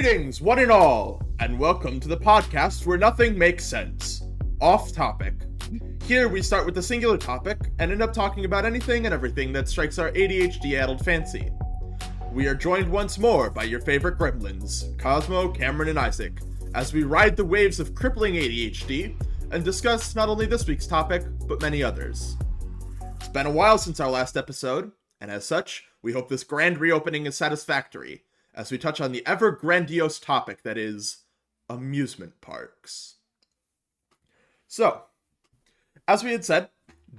Greetings, one and all, and welcome to the podcast where nothing makes sense. Off topic. Here we start with a singular topic and end up talking about anything and everything that strikes our ADHD-addled fancy. We are joined once more by your favorite gremlins, Cosmo, Cameron, and Isaac, as we ride the waves of crippling ADHD and discuss not only this week's topic, but many others. It's been a while since our last episode, and as such, we hope this grand reopening is satisfactory, as we touch on the ever-grandiose topic that is amusement parks. So, as we had said,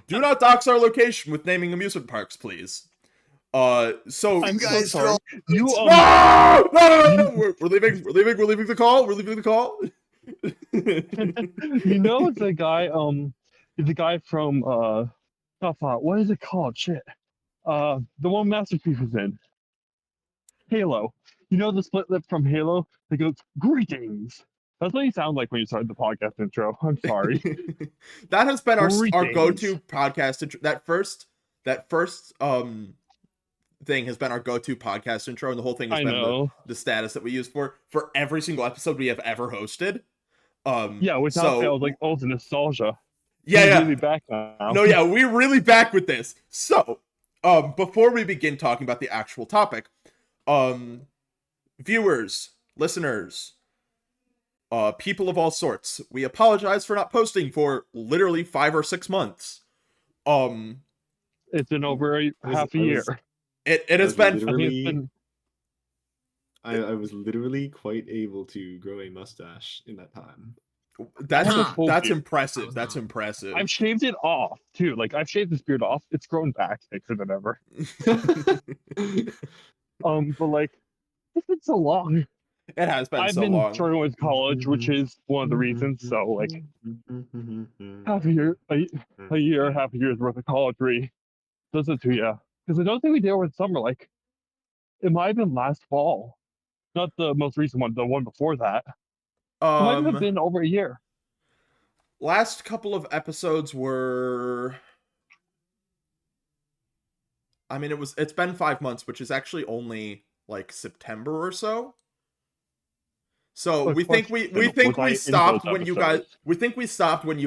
do not dox our location with naming amusement parks, please. I'm so sorry. No! We're leaving the call. You know the guy from what is it called? Shit. The one Master Chief is in. Halo. You know the split lip from Halo that goes, "Greetings." That's what you sound like when you started the podcast intro. I'm sorry. That has been our go-to podcast intro. That first thing has been our go-to podcast intro, and the whole thing has been the status that we use for every single episode we have ever hosted. Without fail, like, oh, the nostalgia. Yeah. Really back now. No, yeah, we're really back with this. So, before we begin talking about the actual topic, viewers, listeners, people of all sorts, we apologize for not posting for literally 5 or 6 months. It's been over half a year. It has been. I was literally quite able to grow a mustache in that time. That's impressive. That's impressive. I've shaved it off too. Like, I've shaved this beard off. It's grown back thicker than ever. But like, it's been so long. It has been so long. I've been struggling with college, which is one of the reasons. So like, half a year's worth of college really does it to you. Because I don't think we did over the summer. Like, it might have been last fall, not the most recent one, the one before that. It might have been over a year. Last couple of episodes were, I mean, it's been 5 months, which is actually only like September or so. So we think we stopped when you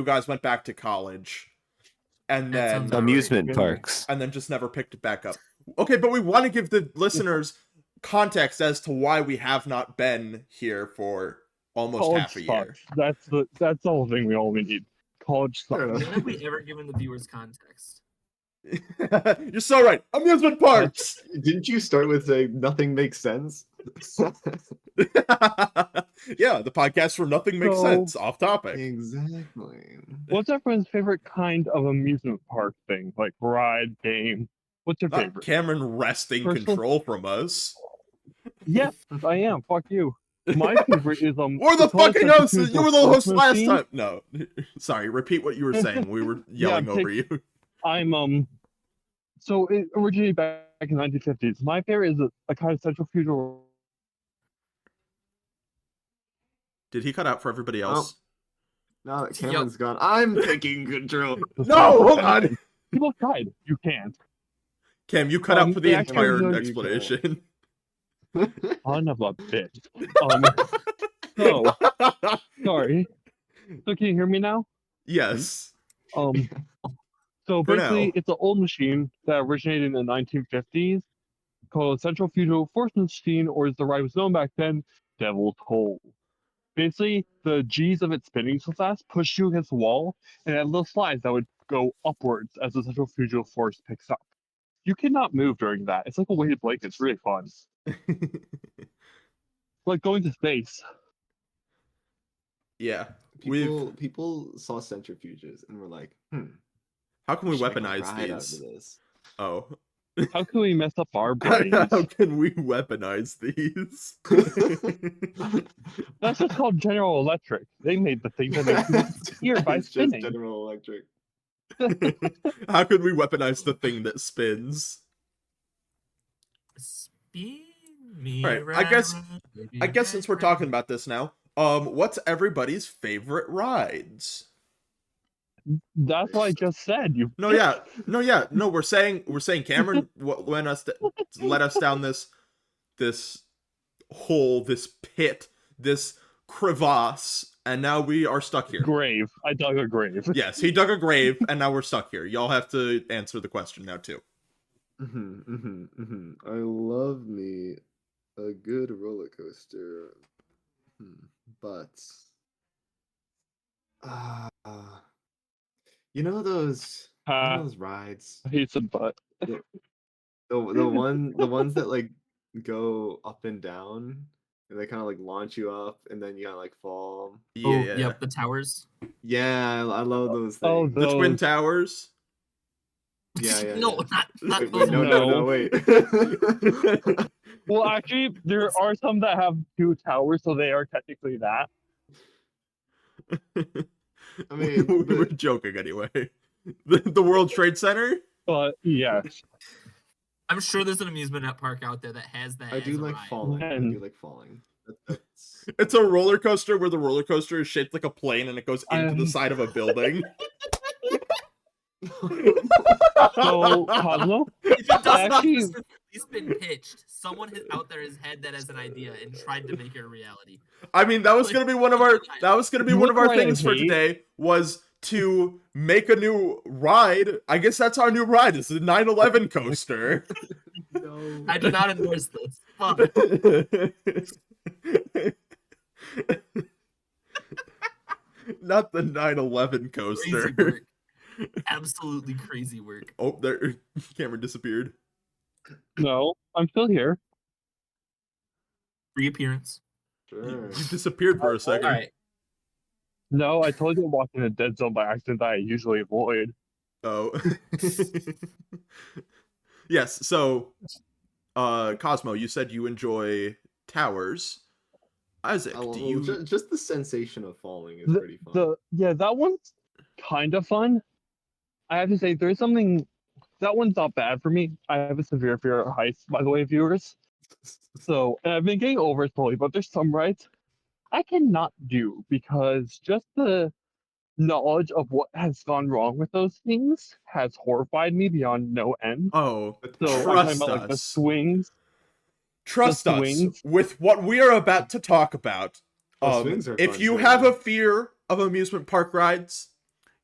guys went back to college, and then amusement parks, and then just never picked it back up. Okay, but we want to give the listeners context as to why we have not been here for almost college half a year. That's the whole thing we only need. College sucks. When have we ever given the viewers context? You're so right. Amusement parks. Didn't you start with saying nothing makes sense? Yeah, the podcast where nothing makes sense. Off topic. Exactly. What's everyone's favorite kind of amusement park thing? Like ride, game? What's your favorite? Cameron wresting control from us. Yes, I am. Fuck you. My favorite is We're the fucking hosts. You were the host last time. No, sorry. Repeat what you were saying. We were yelling over you. I'm So it originated back in the 1950s. My favorite is a kind of centrifugal. Did he cut out for everybody else? Now that Cameron's gone, I'm taking control. No, hold on. People tried. You can't. Cam, you cut out for the entire explanation. Son of a bitch. So sorry. So can you hear me now? Yes. So basically, it's an old machine that originated in the 1950s called a centrifugal force machine, or as the ride was known back then, Devil's Hole. Basically, the G's of it spinning so fast pushed you against the wall, and it had little slides that would go upwards as the centrifugal force picks up. You cannot move during that. It's like a weighted blanket. It's really fun. Like going to space. Yeah. People saw centrifuges and were like, how can we weaponize these? Oh. How can we mess up our brains? How can we weaponize these? That's just called General Electric. They made the thing that makes you hear by spinning. Just General Electric. How could we weaponize the thing that spins? Spin me right. round, I guess since we're talking about this now, what's everybody's favorite rides? That's what I just said. No, we're saying Cameron let us down this hole, this pit, this crevasse, and now we are stuck here. Grave. I dug a grave. Yes, he dug a grave, and now we're stuck here. Y'all have to answer the question now, too. I love me a good roller coaster, but you know those rides, He said, but the ones that like go up and down, and they kind of like launch you up, and then you kind of like fall. Oh, Yeah. yep, the towers. Yeah, I love those Oh, things. The Twin those- Towers. Yeah. No, not Wait, those. no, wait. Well, actually, there are some that have 2 towers, so they are technically that. I mean, we were but joking anyway. The World Trade Center? But yes, I'm sure there's an amusement park out there that has that. I do as a like ride. falling. I And- do like falling. That's It's a roller coaster where the roller coaster is shaped like a plane and it goes into the I'm- side of a building. so Cosmo, If it doesn't Actually- exist, it's at least been pitched. Someone out there has had that as an idea and tried to make it a reality. I mean, that was gonna be one of our You one of know our what I things for hate? today was to make a new ride. I guess that's our new ride. It's the 9/11 coaster. no. I do not endorse this. Fuck. Not the 9/11 coaster. Crazy work. Absolutely crazy work. Oh, there, Cameron disappeared. no, I'm still here. Reappearance. Sure. You disappeared for a second. All right. No, I told you I'm walking a dead zone by accident that I usually avoid. Oh. Yes, so Cosmo, you said you enjoy towers. Isaac, I love do you just the sensation of falling is pretty fun. That one's kind of fun. I have to say, there's something that one's not bad for me. I have a severe fear of heights, by the way, viewers. So, and I've been getting over it slowly, but there's some rides I cannot do because just the knowledge of what has gone wrong with those things has horrified me beyond no end. Oh, So I'm talking trust about like the us. swings. Trust the us swings. with what we are about to talk about. Those swings are If fun, you too. have a fear of amusement park rides,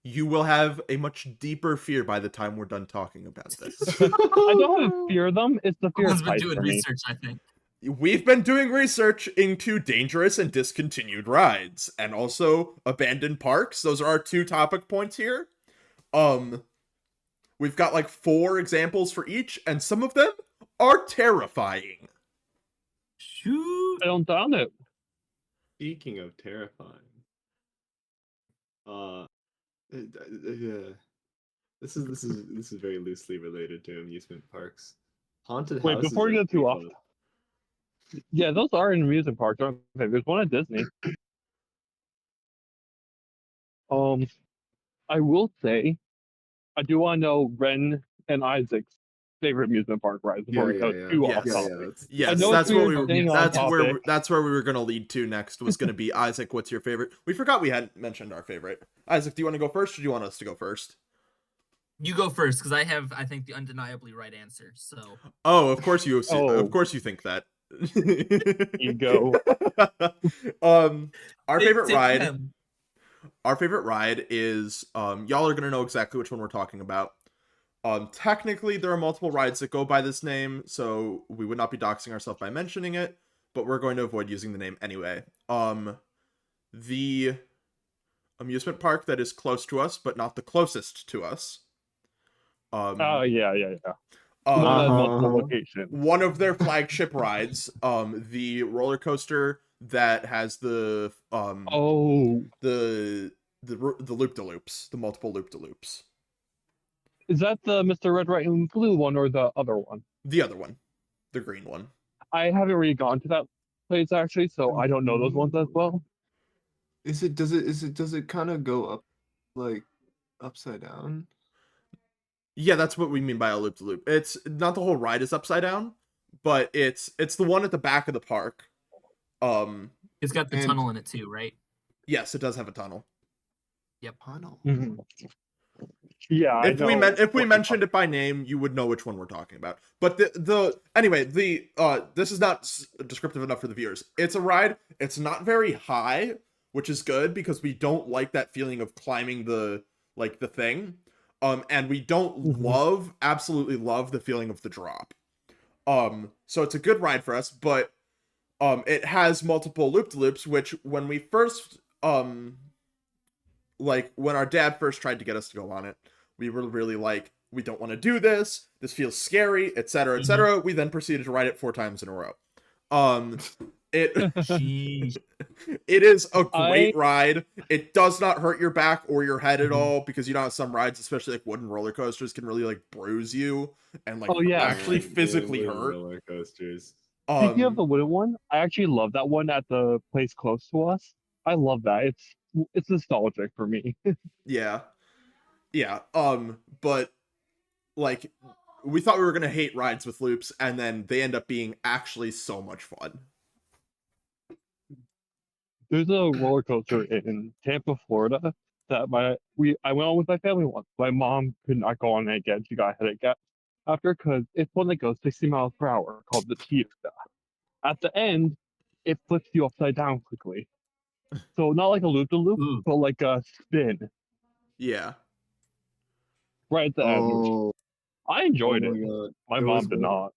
you will have a much deeper fear by the time we're done talking about this. I don't have a fear of them. It's the fear Someone's of been heights doing for me. research, I think. We've been doing research into dangerous and discontinued rides and also abandoned parks. Those are our 2 topic points here. We've got like 4 examples for each, and some of them are terrifying. Shoot. I don't doubt it. Speaking of terrifying, yeah, this is very loosely related to amusement parks. Haunted Wait, houses. before we are get too pretty off, fun. Yeah, those are in amusement parks, aren't they? There's one at Disney. I will say, I do want to know Ren and Isaac's favorite amusement park rides before we go too Yes. off topic. That's- Yes, know that's it's what weird we were. staying on topic. That's where we were gonna lead to next. Was gonna be Isaac. What's your favorite? We forgot we hadn't mentioned our favorite. Isaac, do you want to go first, or do you want us to go first? You go first, because I have, I think, the undeniably right answer. So Oh, of course you. Oh. Of course you think that. Ego. Our favorite Take ride. them. Our favorite ride is. Y'all are gonna know exactly which one we're talking about. Technically, there are multiple rides that go by this name, so we would not be doxing ourselves by mentioning it, but we're going to avoid using the name anyway. The amusement park that is close to us, but not the closest to us. Oh, yeah. One that Um, has multiple locations. one of their flagship rides, the roller coaster that has the Oh, the loop-de-loops, the multiple loop-de-loops. is that the Mr. Red, White, and Blue one or the other one? The other one, the green one. I haven't really gone to that place actually, so I don't know those ones as well. Does it kind of go up, like, upside down? Yeah, that's what we mean by a loop-de-loop. It's not the whole ride is upside down, but it's the one at the back of the park. It's got the And- tunnel in it too, right? Yes, it does have a tunnel. Tunnel. Mhm. Yeah, I If we know. if we mentioned it by name, you would know which one we're talking about. But this is not descriptive enough for the viewers. It's a ride. It's not very high, which is good because we don't like that feeling of climbing the thing. And we don't absolutely love the feeling of the drop. So it's a good ride for us, but it has multiple loop-de-loops, which when we first when our dad first tried to get us to go on it, we were really like, we don't want to do this. This feels scary, etc., etc. We then proceeded to ride it 4 times in a row. It Sheesh. it is a great ride. It does not hurt your back or your head at all because you know some rides, especially like wooden roller coasters, can really like bruise you and like actually physically hurt. Roller coasters. Speaking of the wooden one, I actually love that one at the place close to us. I love that. It's nostalgic for me. Yeah. But like we thought we were gonna hate rides with loops, and then they end up being actually so much fun. There's a roller coaster in Tampa, Florida that I went on with my family once. My mom could not go on it again. She got a headache after because it's one that goes 60 miles per hour called the Tia. At the end, it flips you upside down quickly. So not like a loop-de-loop, but like a spin. Yeah. Right at the end. I enjoyed it. God. My mom did not.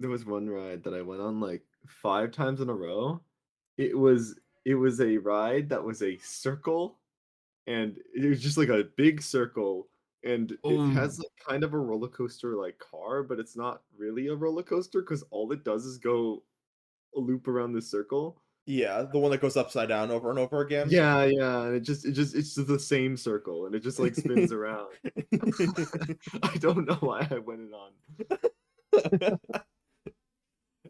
There was one ride that I went on like 5 times in a row. It was a ride that was a circle, and it was just like a big circle, and it has like kind of a roller coaster like car, but it's not really a roller coaster because all it does is go a loop around the circle. Yeah, the one that goes upside down over and over again. Yeah, and it's just the same circle, and it just like spins around. I don't know why I went it on.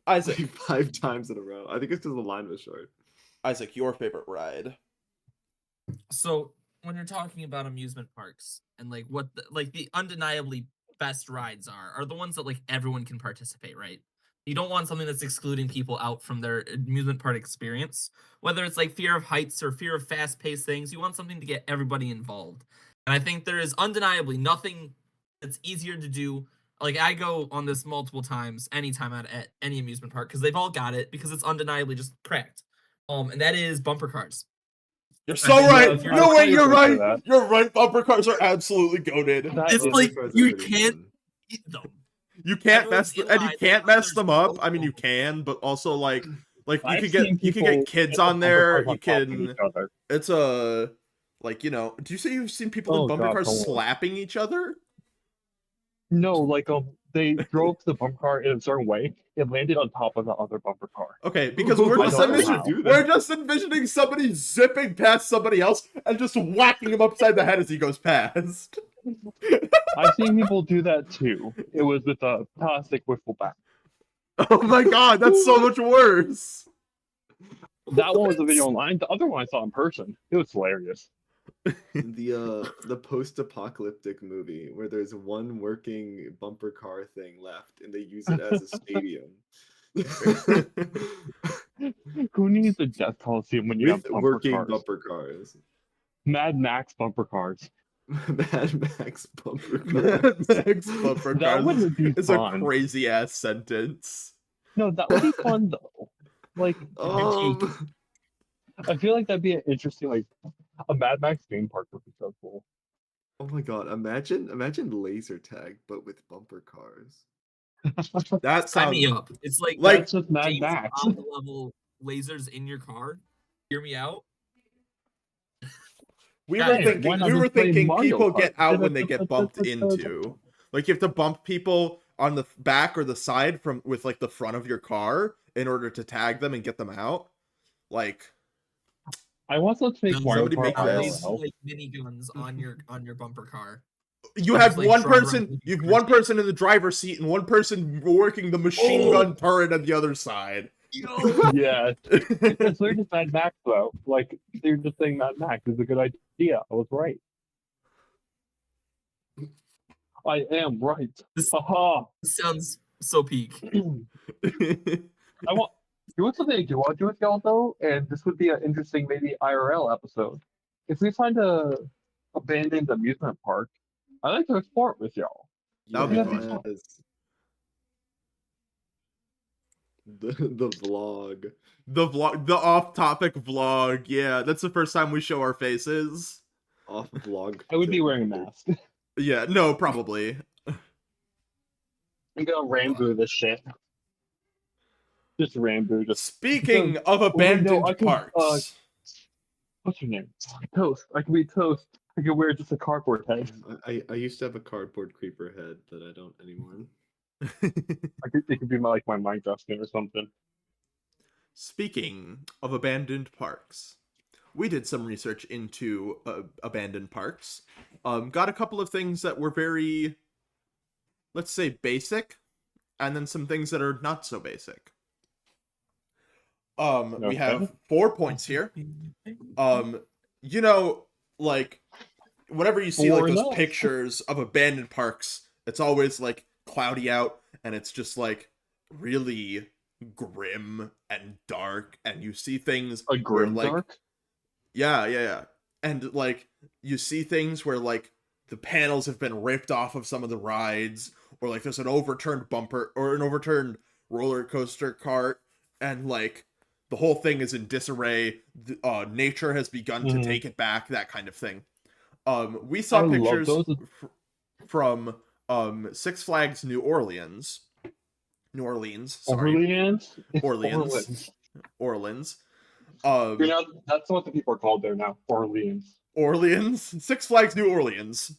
Isaac, like 5 times in a row. I think it's because the line was short. Isaac, your favorite ride? So when you're talking about amusement parks and like what the undeniably best rides are the ones that like everyone can participate, right? You don't want something that's excluding people out from their amusement park experience, whether it's like fear of heights or fear of fast-paced things. You want something to get everybody involved. And I think there is undeniably nothing that's easier to do. Like I go on this multiple times, anytime at any amusement park, because they've all got it, because it's undeniably just cracked. And that is bumper cars. You're so right. You're right. You're right. Bumper cars are absolutely goated. It's like you can't eat them. You can't mess them up. I mean, you can, but also like you can get kids on there. You can. It's a like do you say you've seen people in bumper cars slapping each other? No, like they drove the bumper car in a certain way. It landed on top of the other bumper car. Okay, because we're just envisioning somebody zipping past somebody else and just whacking him upside the head as he goes past. I've seen people do that too. It was with a plastic wiffle bat. Oh my god, that's so much worse. That one was a video online. The other one I saw in person. It was hilarious. The post-apocalyptic movie where there's one working bumper car thing left and they use it as a stadium. Who needs a death coliseum when you have bumper cars? Mad Max bumper cars. Mad Max bumper cars. Mad Max bumper cars. That would be it's fun. A crazy ass sentence. No, that would be fun though. Like, I feel like that'd be an interesting, like, a Mad Max theme park would be so cool. Oh my god! Imagine laser tag, but with bumper cars. That sign me up. It's like that's just Mad Max. Level lasers in your car. Hear me out. We were thinking people get out when they get bumped into. Like you have to bump people on the back or the side with like the front of your car in order to tag them and get them out. Like I want to make somebody make this like miniguns on your bumper car. You have one person. You have one person in the driver's seat and one person working the machine gun turret on the other side. Yeah, it's like just Mad Max though. Like they're just saying Mad Max is a good idea. I was right. I am right. This sounds so peak. I want. You want something I do want to do with y'all though, and this would be an interesting maybe IRL episode. If we find a abandoned amusement park I like to explore it with y'all. That would be Yeah, fun. fun. Yes. The vlog. The off-topic vlog. Yeah, that's the first time we show our faces. Off vlog. I would be wearing a mask. Yeah, no, probably. I'm gonna Rambo this shit. Just Rambo. Just Speaking of wait, no, abandoned I could. parks, What's your name? Toast. I could be Toast. I could wear just a cardboard head. I used to have a cardboard creeper head, but I don't anymore. It could be my Minecraft skin or something. speaking of abandoned parks, we did some research into abandoned parks. Got a couple of things that were very, let's say, basic, and then some things that are not so basic. We have 4 points here. You know, like, whenever you see like those pictures of abandoned parks, it's always like cloudy out, and it's just like really grim and dark, and you see things where like Dark? yeah, and like you see things where like the panels have been ripped off of some of the rides, or like there's an overturned bumper or an overturned roller coaster cart, and like the whole thing is in disarray. Nature has begun to take it back, that kind of thing. We saw pictures from Six Flags New Orleans. Orleans. That's what the people are called there now. Orleans. Six Flags New Orleans.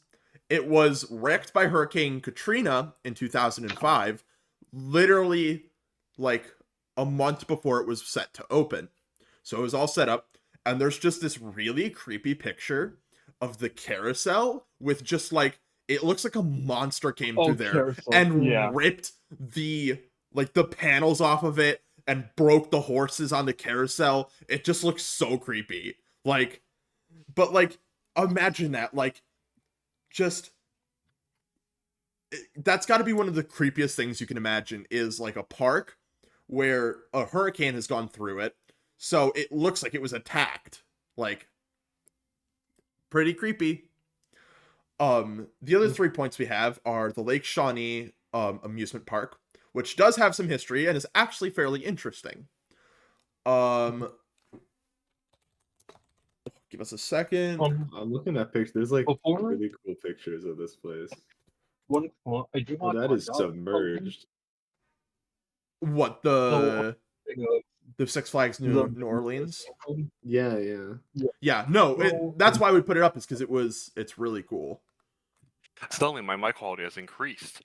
It was wrecked by Hurricane Katrina in 2005, literally like a month before it was set to open. So it was all set up, and there's just this really creepy picture of the carousel with just like, it looks like a monster came through there and ripped the panels off of it and broke the horses on the carousel. It just looks so creepy. Like, but like, imagine that, like, just, that's got to be one of the creepiest things you can imagine, is like a park where a hurricane has gone through it, so it looks like it was attacked. Like, pretty creepy. The other 3 points we have are the Lake Shawnee amusement park, which does have some history and is actually fairly interesting. Give us a second. I'm looking at pictures. There's like really cool pictures of this place. That is submerged. What, the Six Flags New Orleans? Yeah. No, that's why we put it up, is because it's really cool. Suddenly, my mic quality has increased.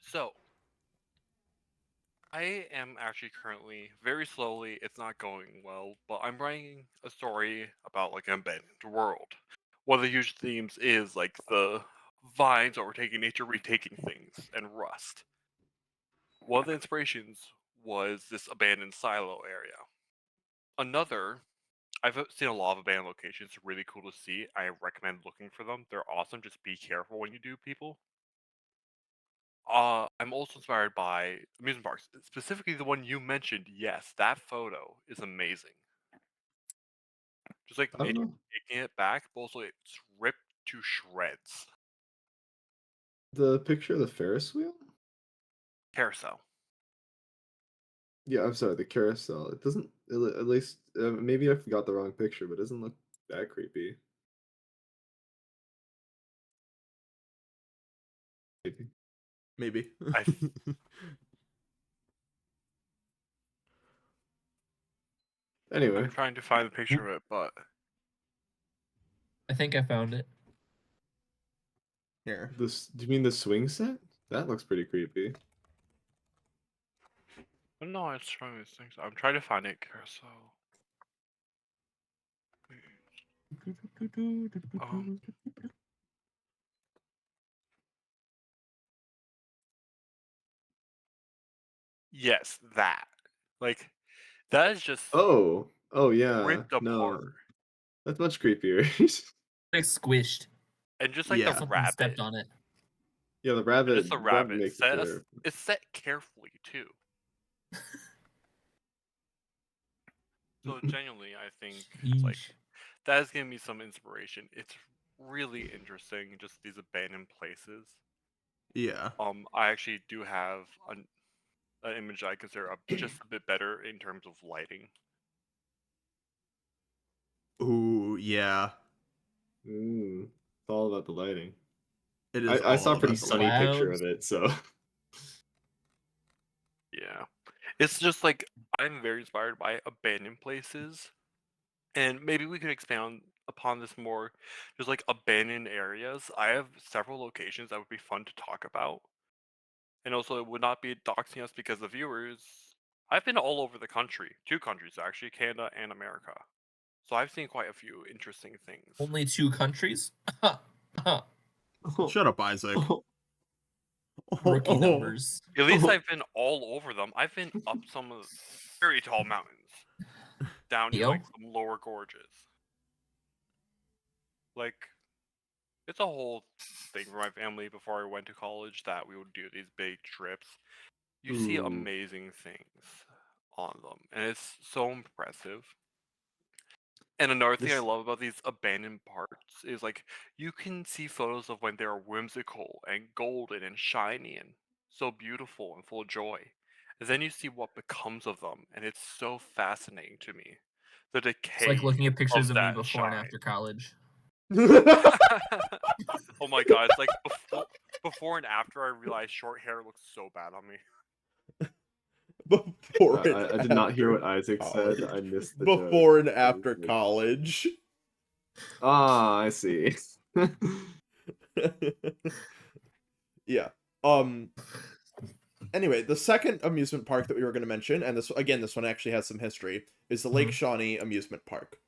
So, I am actually currently, very slowly, it's not going well, but I'm writing a story about like an abandoned world. One of the huge themes is like the vines overtaking nature, retaking things, and rust. One of the inspirations was this abandoned silo area. Another, I've seen a lot of abandoned locations, really cool to see. I recommend looking for them. They're awesome. Just be careful when you do, people. I'm also inspired by amusement parks, specifically the one you mentioned. Yes, that photo is amazing. Just like nature taking it back, but also it's ripped to shreds. The picture of the Ferris wheel? Carousel. Yeah, I'm sorry, the carousel. It doesn't, at least, maybe I got the wrong picture, but it doesn't look that creepy. Maybe. Anyway. I'm trying to find the picture of it, but I think I found it. Here. Do you mean the swing set? That looks pretty creepy. no, it's trying these things. I'm trying to find it, carousel. Yes, that. Like, that is just Oh yeah. ripped apart. No, that's much creepier. Like squished. And just like the rabbit stepped on it. Yeah, the rabbit. Just the rabbit. Makes it's set carefully too. So genuinely, I think like Yeesh. that has given me some inspiration. It's really interesting, just these abandoned places. Yeah. I actually do have an image I consider just a bit better in terms of lighting. Ooh, yeah. It's all about the lighting. It is. I saw all a pretty about the sunny light. picture Clouds. of it, so Yeah, it's just like I'm very inspired by abandoned places, and maybe we could expand upon this more. Just like abandoned areas, I have several locations that would be fun to talk about, and also it would not be doxing us because the viewers. I've been all over the country, 2 countries actually, Canada and America. So I've seen quite a few interesting things. Only 2 countries? Shut up, Isaac. Rookie numbers. At least I've been all over them. I've been up some of the very tall mountains, down to Yo. like some lower gorges. Like, it's a whole thing for my family before I went to college that we would do these big trips. You see Ooh. amazing things on them, and it's so impressive. And another thing I This- love about these abandoned parks is like you can see photos of when they're whimsical and golden and shiny and so beautiful and full of joy. And then you see what becomes of them, and it's so fascinating to me. The It's decay like looking at pictures of me that before and shine. after college. Oh my god, it's like before and after I realized short hair looks so bad on me. Before and I did not hear what after Isaac college. said. I missed the Before and joke. after college. Ah, I see. Yeah. Anyway, the second amusement park that we were going to mention, and this one actually has some history, is the Lake Shawnee Amusement Park.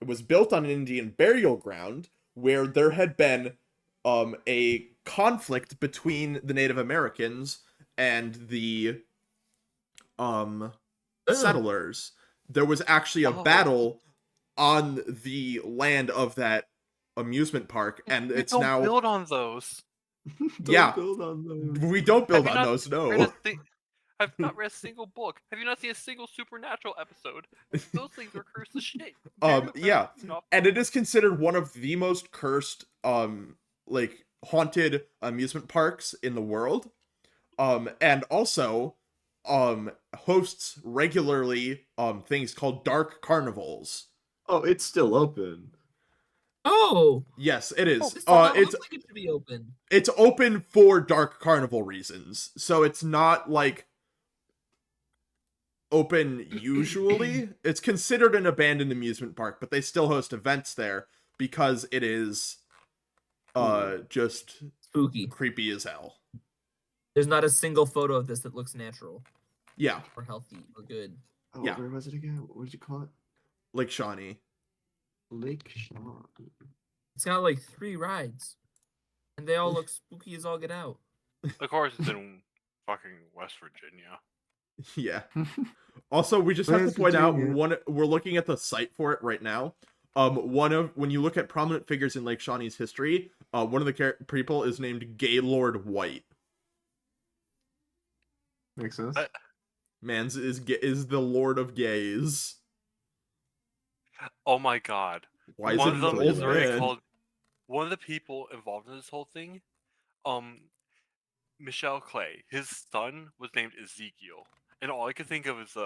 It was built on an Indian burial ground where there had been a conflict between the Native Americans and the settlers. There was actually a battle on the land of that amusement park, and We it's don't now build on those. Yeah. Build on those. we don't build Have you on not those. read No. I've not read a single book. Have you not seen a single supernatural episode? Those things are cursed as shit. Yeah, and it is considered one of the most cursed like haunted amusement parks in the world, and also hosts regularly things called dark carnivals. Oh, it's still open. Oh! Yes, it is. This does not It's look like it should be open. it's open for dark carnival reasons, so it's not like open usually. It's considered an abandoned amusement park, but they still host events there because it is just Spooky. creepy as hell. There's not a single photo of this that looks natural Yeah, or healthy or good. Oh, Yeah. where was it again? What did you call it? Lake Shawnee. Lake Shawnee. It's got like 3 rides. And they all look spooky as all get out. Of course, it's in fucking West Virginia. Yeah. Also, we just have Where's to point out Virginia? we're looking at the site for it right now. When you look at prominent figures in Lake Shawnee's history, one of the people is named Gaylord White. Makes sense. Man's is the Lord of Gays. Oh my god. Why is One it of an them old is very man? called. One of the people involved in this whole thing, Michelle Clay. His son was named Ezekiel, and all I could think of is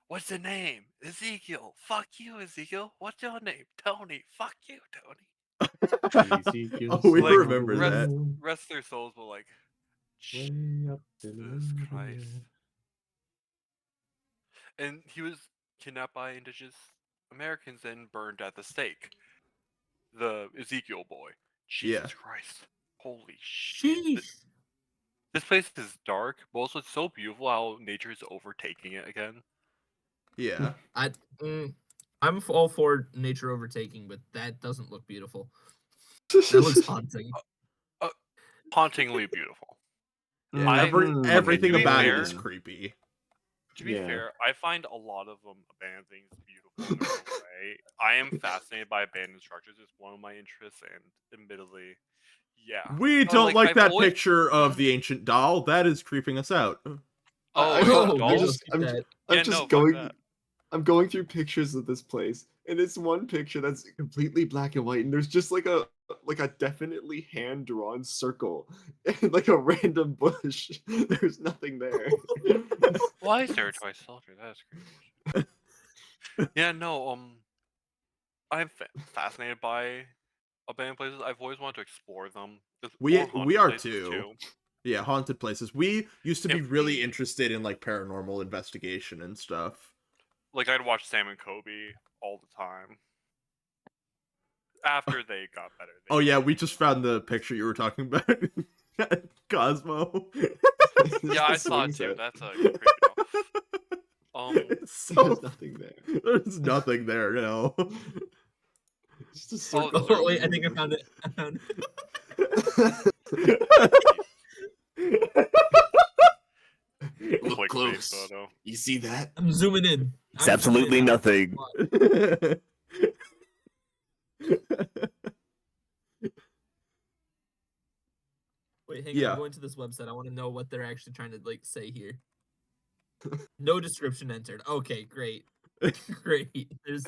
what's the name? Ezekiel. Fuck you, Ezekiel. What's your name? Tony. Fuck you, Tony. Ezekiel Oh, we Like, remember that. Rest their souls, but like, Way up in Jesus the Christ. air. And he was kidnapped by indigenous Americans and burned at the stake. The Ezekiel boy. Jesus Yeah. Christ. Holy shit. Sheesh. This place is dark, but also it's so beautiful how nature is overtaking it again. Yeah. I'm all for nature overtaking, but that doesn't look beautiful. That looks haunting. Hauntingly beautiful. Yeah, Mm, everything to be about it fair- is creepy. To be Yeah. fair, I find a lot of abandoned things beautiful in their own way. I am fascinated by abandoned structures. It's one of my interests, and admittedly, yeah. We don't like I've that always- picture of the ancient doll. That is creeping us out. Oh, I- it's a I'm doll? just- Look at that. Yeah, I'm just no, fuck going. that. I'm going through pictures of this place, and it's one picture that's completely black and white, and there's just like a definitely hand drawn circle and like a random bush. There's nothing there. Why is there a toy soldier? That's crazy. Yeah, no. I'm fascinated by abandoned places. I've always wanted to explore them. We Or haunted are places, too. Yeah, haunted places. We used to be If really we- interested in like paranormal investigation and stuff. Like I'd watch Sam and Kobe all the time. After they got better. Oh yeah, we just found the picture you were talking about. Cosmo. Yeah, I saw it too. That's a creepy doll. It's so, There's nothing there. there's nothing there, no. It's just a circle. Oh wait, I think I found it. I found it. Look Clickbait close. photo. You see that? I'm zooming in. It's absolutely nothing. Wait, hang Yeah. on. I'm going to this website. I want to know what they're actually trying to like say here. No description entered. Okay, great. Great. There's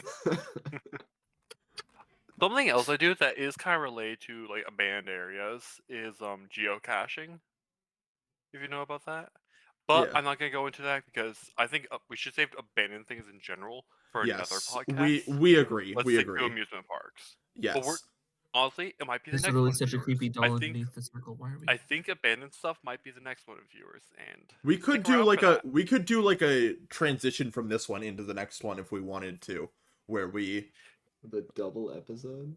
Something else I do that is kind of related to like abandoned areas is geocaching. If you know about that, but Yeah. I'm not gonna go into that because I think we should save abandoned things in general for another Yes, podcast. we agree. Let's we stick agree. to amusement parks. Yes. Honestly, it might be the there's next really one. such a viewers. creepy doll I think underneath the circle. Why are we? I think abandoned stuff might be the next one of viewers, and We could stick do around like for that. we could do like a transition from this one into the next one if we wanted to, where we The double episode?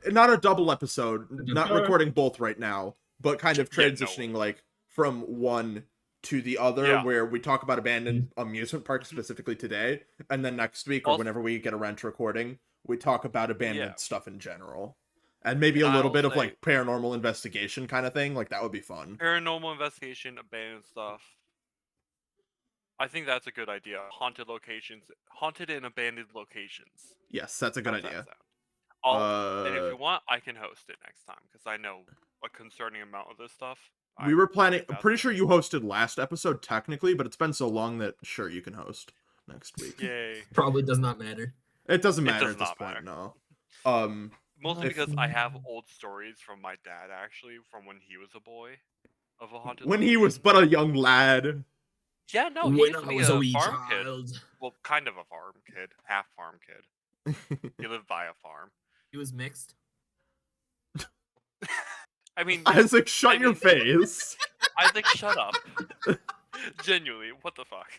not a double episode, not Sure. recording both right now, but kind of Yeah, no. transitioning like from one to the other, Yeah. where we talk about abandoned amusement parks specifically today, and then next week or Also- whenever we get around to recording, we talk about abandoned Yeah. stuff in general, and maybe a And little I'll bit of say- like paranormal investigation kind of thing. Like that would be fun. Paranormal investigation, abandoned stuff. I think that's a good idea. Haunted locations, haunted and abandoned locations. Yes, that's a good How's that idea. sound? And if you want, I can host it next time because I know a concerning amount of this stuff. We were planning. I'm that's pretty it. sure you hosted last episode technically, but it's been so long that sure you can host next week. Yay! Probably does not matter. It doesn't It matter does at this not point. matter. No. Mostly If- because I have old stories from my dad actually from when he was a boy of a haunted. When he was location. but a young lad. Yeah, no, he when used to I be was a a wee farm kid. child, Well, kind of a farm kid, half farm kid. He lived by a farm. he was mixed. I mean, Isaac, shut I your mean- face. Isaac, shut up. Genuinely, what the fuck?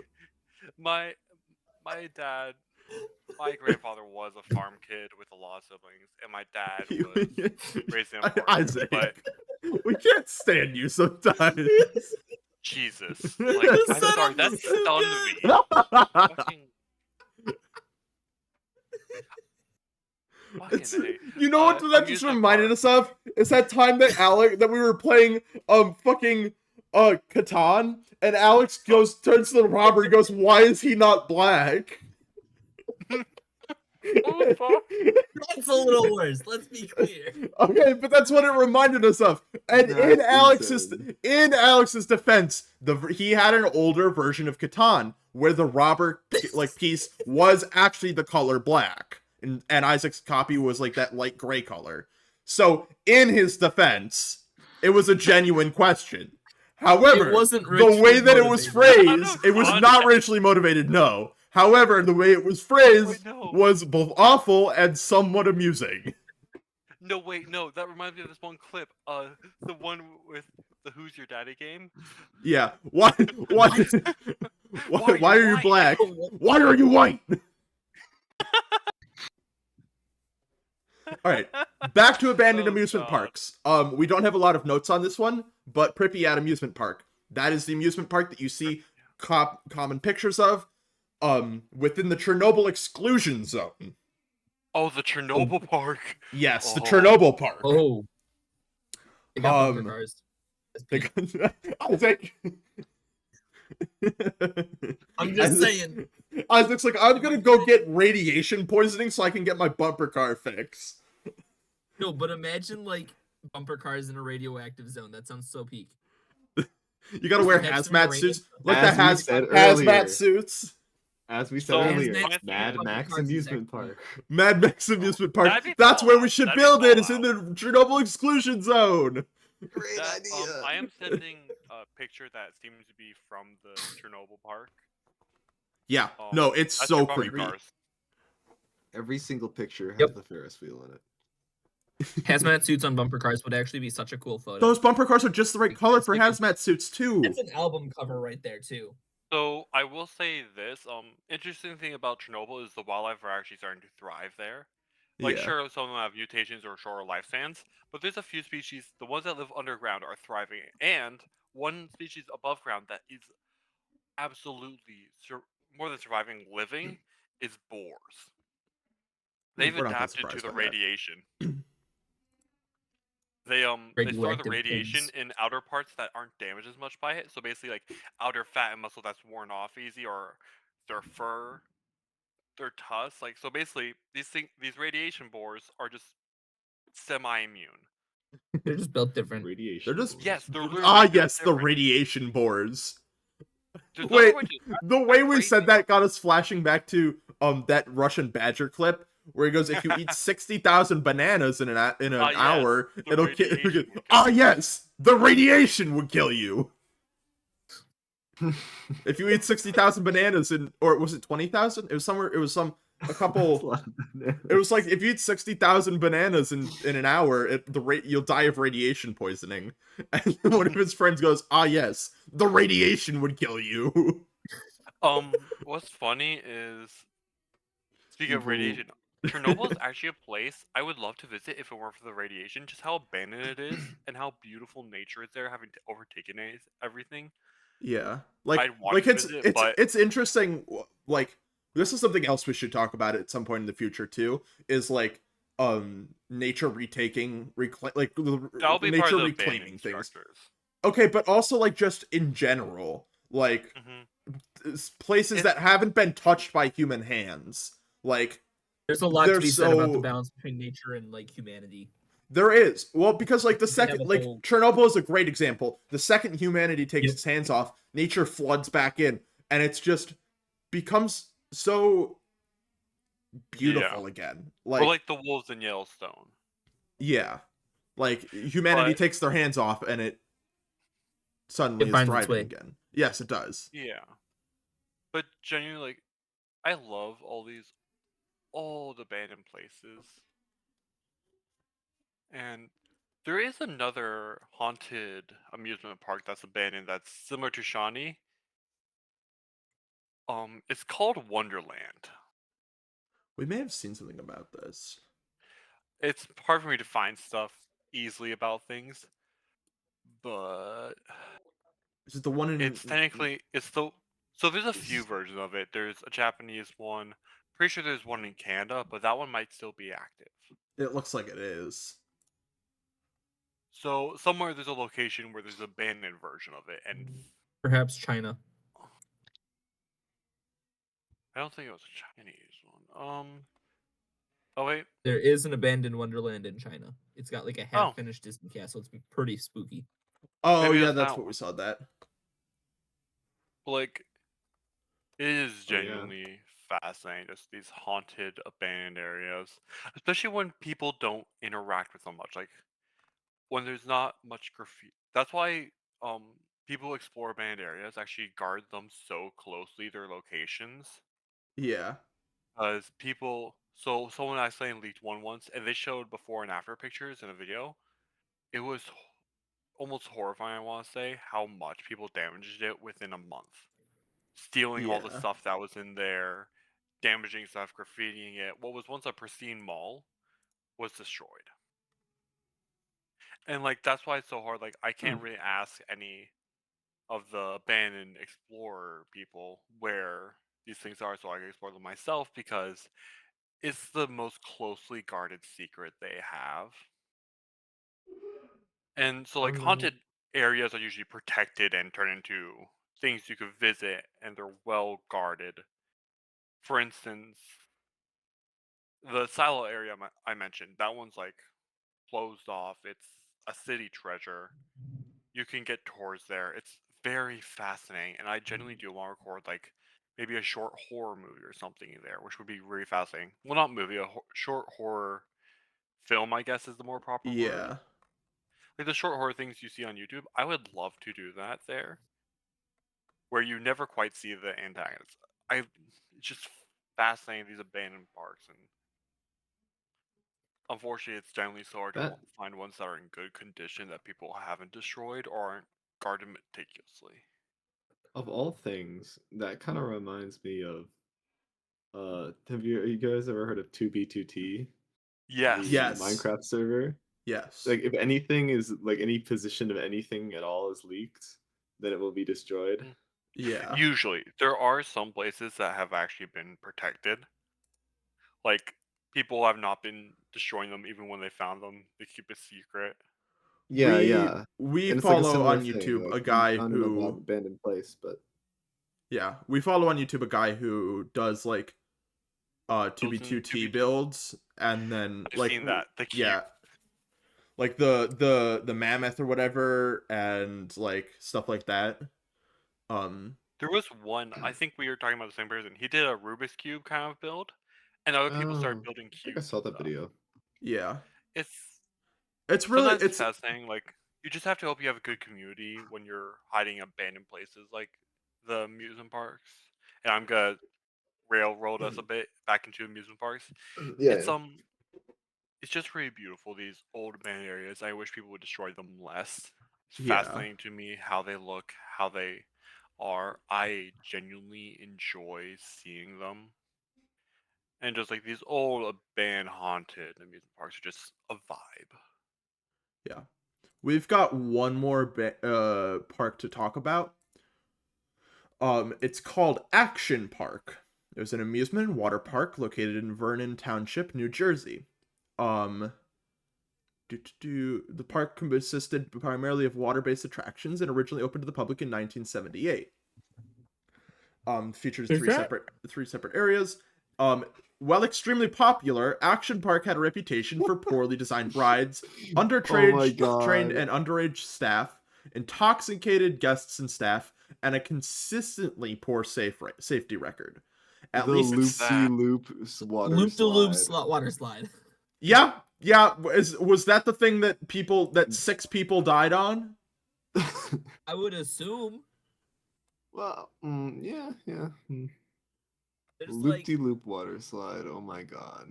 My dad, my grandfather was a farm kid with a lot of siblings, and my dad was raised in a farm. Isaac, But we can't stand you sometimes. Jesus, like, I'm Son sorry, of that a- stunned me. Fucking, It's- fucking you know what that just amusement reminded park. us of? It's that time that we were playing fucking Catan, and Alex turns to the robber and goes, "Why is he not black?" What the fuck? That's a little worse. Let's be clear. Okay, but that's what it reminded us of. And in That's Alex's defense, he had an older version of Catan where the robber piece was actually the color black, and Isaac's copy was like that light gray color. So in his defense, it was a genuine question. However, It wasn't the racially way that it was motivated. phrased, it was not racially motivated. No. However, the way it was phrased Wait, no. was both awful and somewhat amusing. No, wait, no. That reminds me of this one clip. The one with the "Who's Your Daddy" game. Yeah. Why? Why are you white? black? Why are you white? All right. Back to abandoned Oh, amusement God. parks. We don't have a lot of notes on this one, but Pripyat Amusement Park. That is the amusement park that you see common pictures of. Within the Chernobyl exclusion zone. Oh, the Chernobyl park. Yes, the Oh. Chernobyl park. Oh. They got bumper Um, cars. Isaac. I'm just Isaac- saying. Isaac's like, I'm gonna go get radiation poisoning so I can get my bumper car fixed. No, but imagine like bumper cars in a radioactive zone. That sounds so peak. You gotta wear Next to hazmat uranium. suits, like As the we said hazmat earlier. suits. As we said So, earlier, Hazmat it's Mad Bumper Max Cars is Amusement actually- Park. Mad Max Amusement Park. That'd be That's where we Fallout. should That'd be build it. It's in the Fallout. Chernobyl exclusion zone. Great that, idea. I am sending a picture that seems to be from the Chernobyl park. Yeah. No, it's That's so your bumper creepy. cars. Every single picture has Yep. the Ferris wheel in it. Hazmat suits on bumper cars would actually be such a cool photo. Those bumper cars are just the right color for That's hazmat suits too. That's an album cover right there too. So I will say this. Interesting thing about Chernobyl is the wildlife are actually starting to thrive there. Like, Yeah. sure, some of them have mutations or shorter lifespans, but there's a few species. The ones that live underground are thriving, and one species above ground that is absolutely more than surviving, living, is boars. They've We're not that adapted to surprised the by that. radiation. They store the Radioactive radiation pigs. in outer parts that aren't damaged as much by it. So basically, like outer fat and muscle that's worn off easy, or their fur, their tusks. Like, so basically, these radiation boars are just semi-immune. They're just built different. Radiation. They're just- boards. Yes, they're literally Ah, built yes, the different. radiation boars. There's Wait, other ways to- the way we crazy. said that got us flashing back to that Russian badger clip where he goes, "If you eat 60,000 bananas in an yes, hour, the it'll kill." radiation will kill Ah, you." yes, the radiation would kill you. If you eat 60,000 bananas in, or was it 20,000? It was somewhere. It was a That's a couple. lot of bananas. It was like if you eat 60,000 bananas in an hour, you'll die of radiation poisoning. And one of his friends goes, "Ah, yes, the radiation would kill you." What's funny is, speaking of Evil. radiation, Chernobyl is actually a place I would love to visit if it weren't for the radiation. Just how abandoned it is and how beautiful nature is there, having overtaken everything. Yeah, like I'd want to visit, but it's interesting. Like, this is something else we should talk about at some point in the future too. Is like nature retaking, like that'll be part nature of the reclaiming abandoned things. structures. Okay, but also like just in general, like places It- that haven't been touched by human hands. Like There's a lot They're to be said about the so- balance between nature and like humanity. there is. Well, because like the We have second, a like whole- Chernobyl is a great example. The second humanity takes Yep. its hands off, nature floods back in, and it's just becomes so beautiful again. Or Like, like the wolves in Yellowstone. yeah, like humanity But- takes their hands off, and it suddenly It is finds its thriving way. again. Yes, it does. Yeah, but genuinely, like, I love all the abandoned places, and there is another haunted amusement park that's abandoned that's similar to Shawnee. It's called Wonderland. We may have seen something about this. It's hard for me to find stuff easily about things, but Is it the one in? it's technically so there's a few versions of it. There's a Japanese one. Pretty sure there's one in Canada, but that one might still be active. It looks like it is. So somewhere there's a location where there's an abandoned version of it, and Perhaps China. I don't think it was a Chinese one. Oh wait, There is an abandoned Wonderland in China. It's got like a Oh. half-finished Disney castle. It's pretty spooky. Oh Maybe yeah, it's that's that what we one. saw. That. like it is Oh, yeah. genuinely fascinating. Just these haunted, abandoned areas, especially when people don't interact with them much. Like when there's not much graffiti. That's why people explore abandoned areas, actually guard them so closely, their locations. Yeah. Because people, so someone accidentally leaked one once, and they showed before and after pictures in a video. It was almost horrifying, I want to say, how much people damaged it within a month. Stealing all the Yeah. stuff that was in there, damaging stuff, graffitiing it. What was once a pristine mall was destroyed. And like that's why it's so hard. Like I can't really ask any of the abandoned explorer people where these things are, so I can explore them myself because it's the most closely guarded secret they have. And so like haunted areas are usually protected and turn into things you could visit, and they're well guarded. For instance, the silo area I mentioned, that one's like closed off. It's a city treasure. You can get tours there. It's very fascinating, and I genuinely do want to record like maybe a short horror movie or something in there, which would be really fascinating. Well, not movie, a short horror film, I guess, is the more proper word. Yeah. Like the short horror things you see on YouTube, I would love to do that there, where you never quite see the antagonist. It's just fascinating, these abandoned parks, and unfortunately, it's generally so hard to That find ones that are in good condition that people haven't destroyed or aren't guarded meticulously. of all things, that kind of reminds me of have you guys ever heard of 2B2T? Yes. The Yes. Minecraft server? Yes. Like if anything is like any position of anything at all is leaked, then it will be destroyed. Yeah. Usually, there are some places that have actually been protected. Like, people have not been destroying them even when they found them. They keep it secret. Yeah, yeah. We And it's like a follow similar on thing, YouTube like a you guy found an who abandoned place, but we follow on YouTube a guy who does like Builds in 2B2T 2B2. builds, and then I've like seen that. The cube. yeah, like the mammoth or whatever, and like stuff like that. There was one, I think we were talking about the same person. He did a Rubik's Cube kind of build, and other people started building I think I cubes saw and that stuff. video. Yeah, It's really sometimes it's fascinating. Like, you just have to hope you have a good community when you're hiding abandoned places like the amusement parks. And I'm gonna railroad us a bit back into amusement parks. Yeah, It's yeah. it's just really beautiful, these old abandoned areas. I wish people would destroy them less. It's Yeah. fascinating to me how they look, how they are. I genuinely enjoy seeing them. And just like these old abandoned haunted amusement parks are just a vibe. Yeah. We've got one more park to talk about. It's called Action Park. It was an amusement and water park located in Vernon Township, New Jersey. The park consisted primarily of water-based attractions and originally opened to the public in 1978. Features three separate areas. While extremely popular, Action Park had a reputation for poorly designed rides, undertrained Oh my God. trained and underage staff, intoxicated guests and staff, and a consistently poor safety record. At The least loop-de-loop water Loop de loop slide. water slide. yeah. Was that the thing that 6 people died on? I would assume. Well, yeah. There's Loop-de-loop water slide. Oh my God.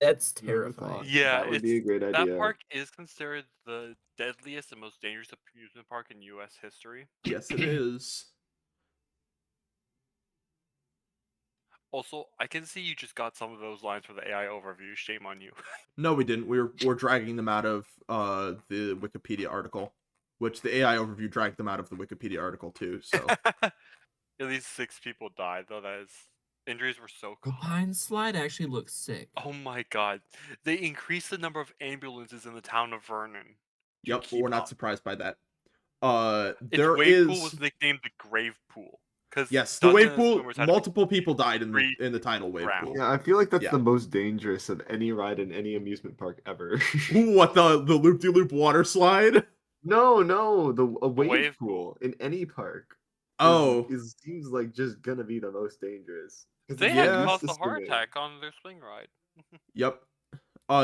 That's Never thought. terrifying. Yeah, That would be a great that idea. park is considered the deadliest and most dangerous amusement park in U.S. history. Yes, it is. Also, I can see you just got some of those lines for the AI overview. Shame on you. No, we didn't. We're dragging them out of the Wikipedia article, which the AI overview dragged them out of the Wikipedia article too. So At least 6 people died, though. Injuries were so common. Alpine slide actually looks sick. Oh my God! They increased the number of ambulances in the town of Vernon. yep, we're not surprised by that. Its wave pool was nicknamed the Grave Pool because yes, the wave pool. Multiple people died in breathe the tidal wave ground. pool. Yeah, I feel like that's Yeah. the most dangerous of any ride in any amusement park ever. What, the loop-de-loop water slide? No, a wave, wave pool in any park. Oh, seems like just gonna be the most dangerous. 'Cause They it's had Yeah. caused used a to heart swimming. attack on their swing ride. yep.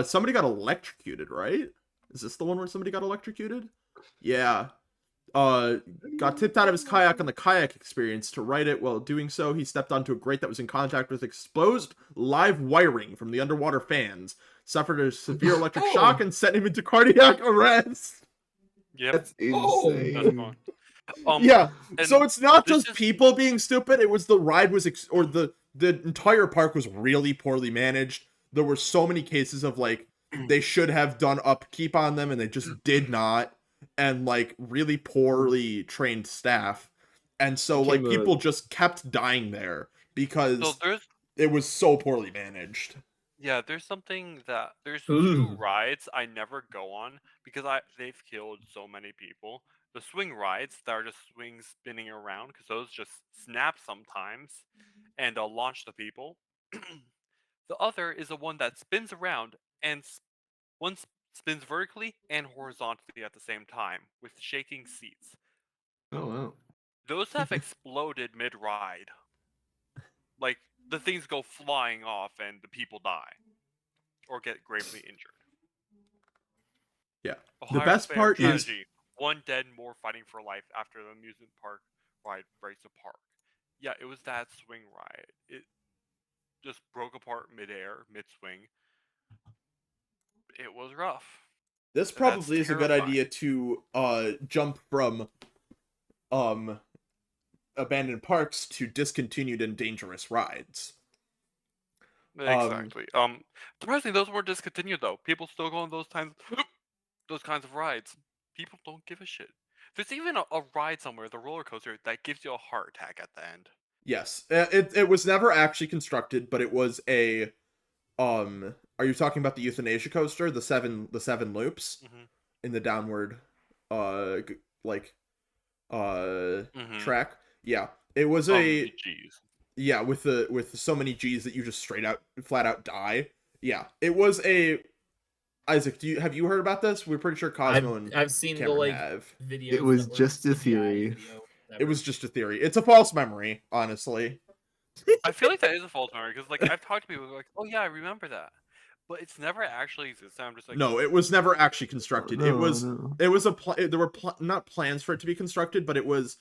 Somebody got electrocuted, right? Is this the one where somebody got electrocuted? Yeah. Got tipped out of his kayak on the kayak experience. To right it while doing so, he stepped onto a grate that was in contact with exposed live wiring from the underwater fans, suffered a severe electric shock, and sent him into cardiac arrest. Yep. That's Oh. insane. That's fine. Yeah, and so it's not this just is- people being stupid, it was the ride was, or the entire park was really poorly managed. There were so many cases of, like, they should have done upkeep on them, and they just did not, and, like, really poorly trained staff. And so, like, Became a- people just kept dying there, because So it was so poorly managed. there's something that there's Ooh. 2 rides I never go on because they've killed so many people. The swing rides that are just swings spinning around because those just snap sometimes and launch the people. The other is the one that spins around and one spins vertically and horizontally at the same time with shaking seats. Oh wow. Those have exploded mid-ride. Like, the things go flying off and the people die. Or get gravely injured. Yeah. Ohio The best Fair part is tragedy. One dead, more fighting for life after the amusement park ride breaks apart. Yeah, it was that swing ride. It just broke apart midair, mid-swing. It was rough. this And that's probably is a good terrifying. idea to jump from abandoned parks to discontinued and dangerous rides. Exactly. Surprisingly, those weren't discontinued though. People still go on those kinds of rides. People don't give a shit. There's even a ride somewhere, the roller coaster, that gives you a heart attack at the end. Yes, it was never actually constructed, but it was a Are you talking about the euthanasia coaster, the seven loops Mm-hmm. in the downward, like Mm-hmm. track? Yeah, it was a Geez. yeah with so many G's that you just flat out die. Yeah, it was a Isaac. Have you heard about this? We're pretty sure Cosmo and I've seen Cameron the have. videos. It was that were just a CGI theory. video, It was just a theory. It's a false memory, honestly. I feel like that is a false memory because, like, I've talked to people who are like, "Oh yeah, I remember that," but it's never actually existed. I'm just like, No, it was never actually constructed. No, it was no. it was a there were not plans for it to be constructed, but it was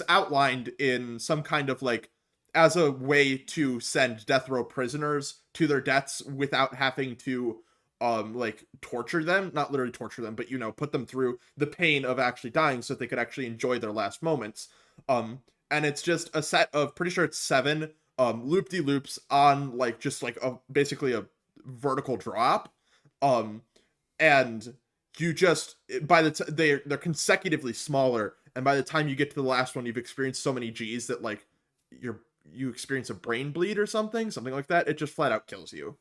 outlined in some kind of like as a way to send death row prisoners to their deaths without having to like torture them, not literally torture them, but put them through the pain of actually dying so that they could actually enjoy their last moments. And it's just a set of, pretty sure it's 7 loop-de-loops on like just like basically a vertical drop, and you just by the they're consecutively smaller, and by the time you get to the last one, you've experienced so many G's that like you experience a brain bleed or something like that. It just flat out kills you.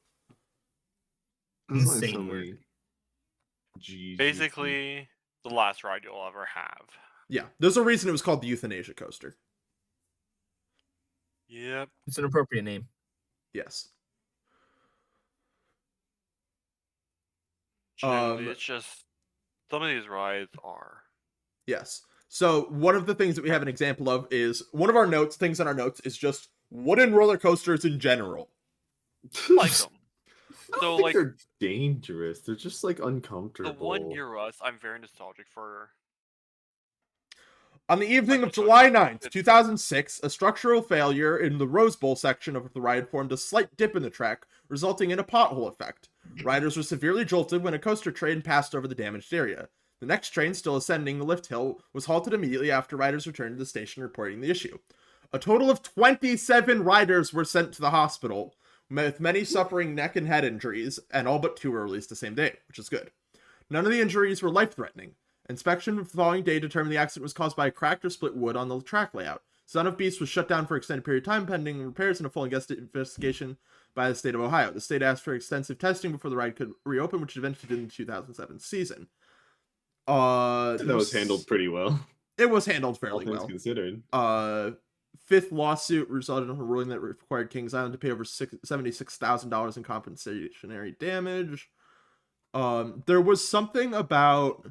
There's only Insane so work. many G's. basically the last ride you'll ever have. Yeah, there's a reason it was called the euthanasia coaster. Yep. It's an appropriate name. Yes. Generally, it's just some of these rides are. Yes. So one of the things that we have an example of is one of our things on our notes is just wooden roller coasters in general. Like them. I So, don't think like, they're dangerous. They're just like the uncomfortable. one near us, I'm very nostalgic for. On the evening I'm of just July joking. 9th, 2006, a structural failure in the Rose Bowl section of the ride formed a slight dip in the track, resulting in a pothole effect. Riders were severely jolted when a coaster train passed over the damaged area. The next train, still ascending the lift hill, was halted immediately after riders returned to the station reporting the issue. A total of 27 riders were sent to the hospital, with many suffering neck and head injuries, and all but 2 were released the same day, which is good. None of the injuries were life-threatening. Inspection of the following day determined the accident was caused by a cracked or split wood on the track layout. Son of Beast was shut down for an extended period of time pending repairs and a full investigation by the state of Ohio. The state asked for extensive testing before the ride could reopen, which eventually did in the 2007 season. That was handled pretty well. It was handled All fairly things well. considered. Fifth lawsuit resulted in a ruling that required Kings Island to pay over $76,000 in compensatory damage. There was something about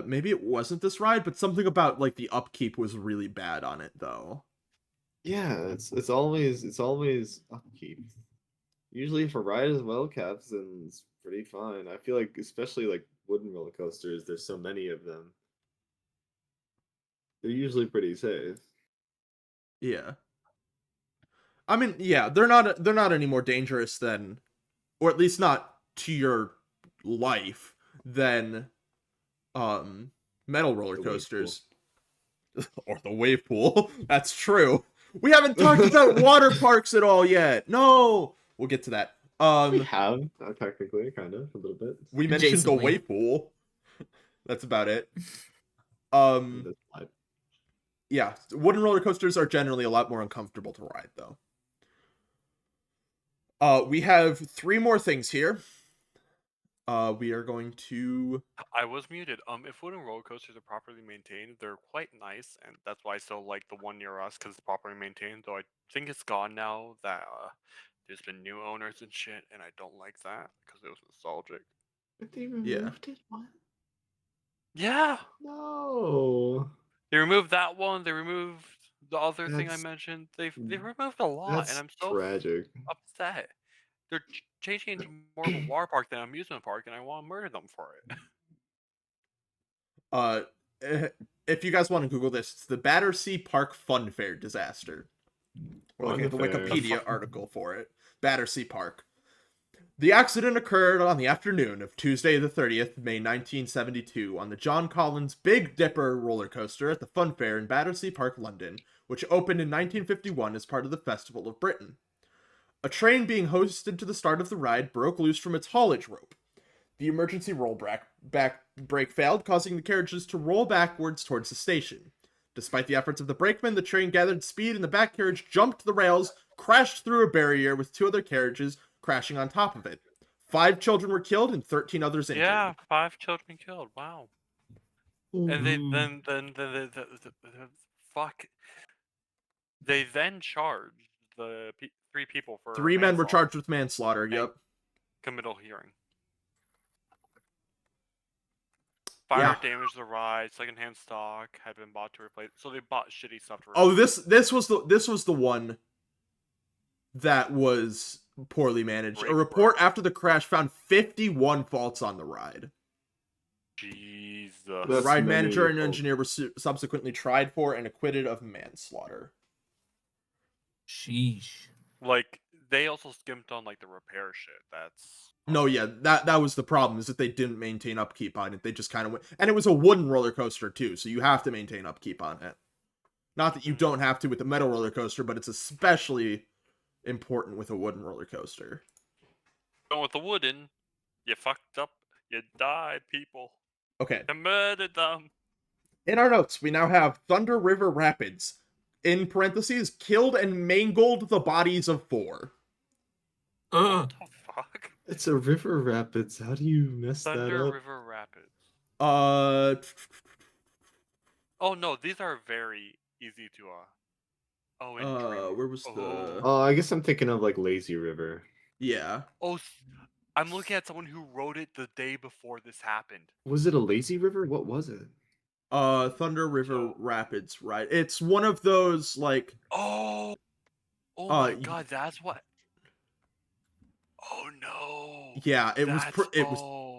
maybe it wasn't this ride, but something about like the upkeep was really bad on it though. Yeah, it's always upkeep. Usually if a ride is well kept, then it's pretty fine. I feel like especially like wooden roller coasters, there's so many of them. They're usually pretty safe. Yeah. I mean, yeah, they're not any more dangerous than, or at least not to your life, than metal roller The wave coasters. Or the wave pool. That's true. We haven't talked about water parks at all yet. No, we'll get to that. We have technically, kind of, a little bit. We mentioned the Adjacently. wave pool. That's about it. That's fine. Yeah, wooden roller coasters are generally a lot more uncomfortable to ride, though. We have 3 more things here. We are going to. I was muted. If wooden roller coasters are properly maintained, they're quite nice, and that's why I still like the one near us because it's properly maintained. Though I think it's gone now. That there's been new owners and shit, and I don't like that because it was nostalgic. But they removed it. What? Yeah. No. They removed that one. They removed the other thing I That's- mentioned. They removed a lot, and That's I'm so tragic. upset. They're changing it into more of a water park than an amusement park, and I want to murder them for it. If you guys want to Google this, it's the Battersea Park Fun Fair disaster. We're looking at the Fun fair. Wikipedia article for it. Battersea Park. The accident occurred on the afternoon of Tuesday the 30th, May 1972, on the John Collins Big Dipper roller coaster at the Fun Fair in Battersea Park, London, which opened in 1951 as part of the Festival of Britain. A train being hosted to the start of the ride broke loose from its haulage rope. The emergency brake failed, causing the carriages to roll backwards towards the station. Despite the efforts of the brakemen, the train gathered speed and the back carriage jumped the rails, crashed through a barrier with 2 other carriages crashing on top of it. 5 children were killed and 13 others injured. Yeah, 5 children killed. Wow. And they then fuck. They then charged the 3 people for 3 men were manslaughter. charged with manslaughter. Yep. Committal hearing. Fire Yeah. damaged the ride. Secondhand stock had been bought to replace. So they bought shitty stuff to replace. Oh, this was the one that was poorly managed. A report after the crash found 51 faults on the ride. Jesus. The That's ride many manager and faults. engineer were subsequently tried for and acquitted of manslaughter. Sheesh. Like, they also skimped on like the repair shit. That's No, yeah, that was the problem, is that they didn't maintain upkeep on it. They just kind of went, and it was a wooden roller coaster too, so you have to maintain upkeep on it. Not that you don't have to with a metal roller coaster, but it's especially important with a wooden roller coaster. going with the wooden. You fucked up. You died, people. Okay. You murdered them. In our notes, we now have Thunder River Rapids. In parentheses, killed and mangled the bodies of 4. What the fuck? It's a river rapids. How do you mess that Thunder up? River Rapids. Oh no, these are very easy to Oh, in Dream. Where was the... Oh, I guess I'm thinking of like Lazy River. Yeah. Oh, I'm looking at someone who wrote it the day before this happened. Was it a lazy river? What was it? Thunder River Rapids, right? It's one of those, like... Oh my god, that's what... Oh no. Yeah, it was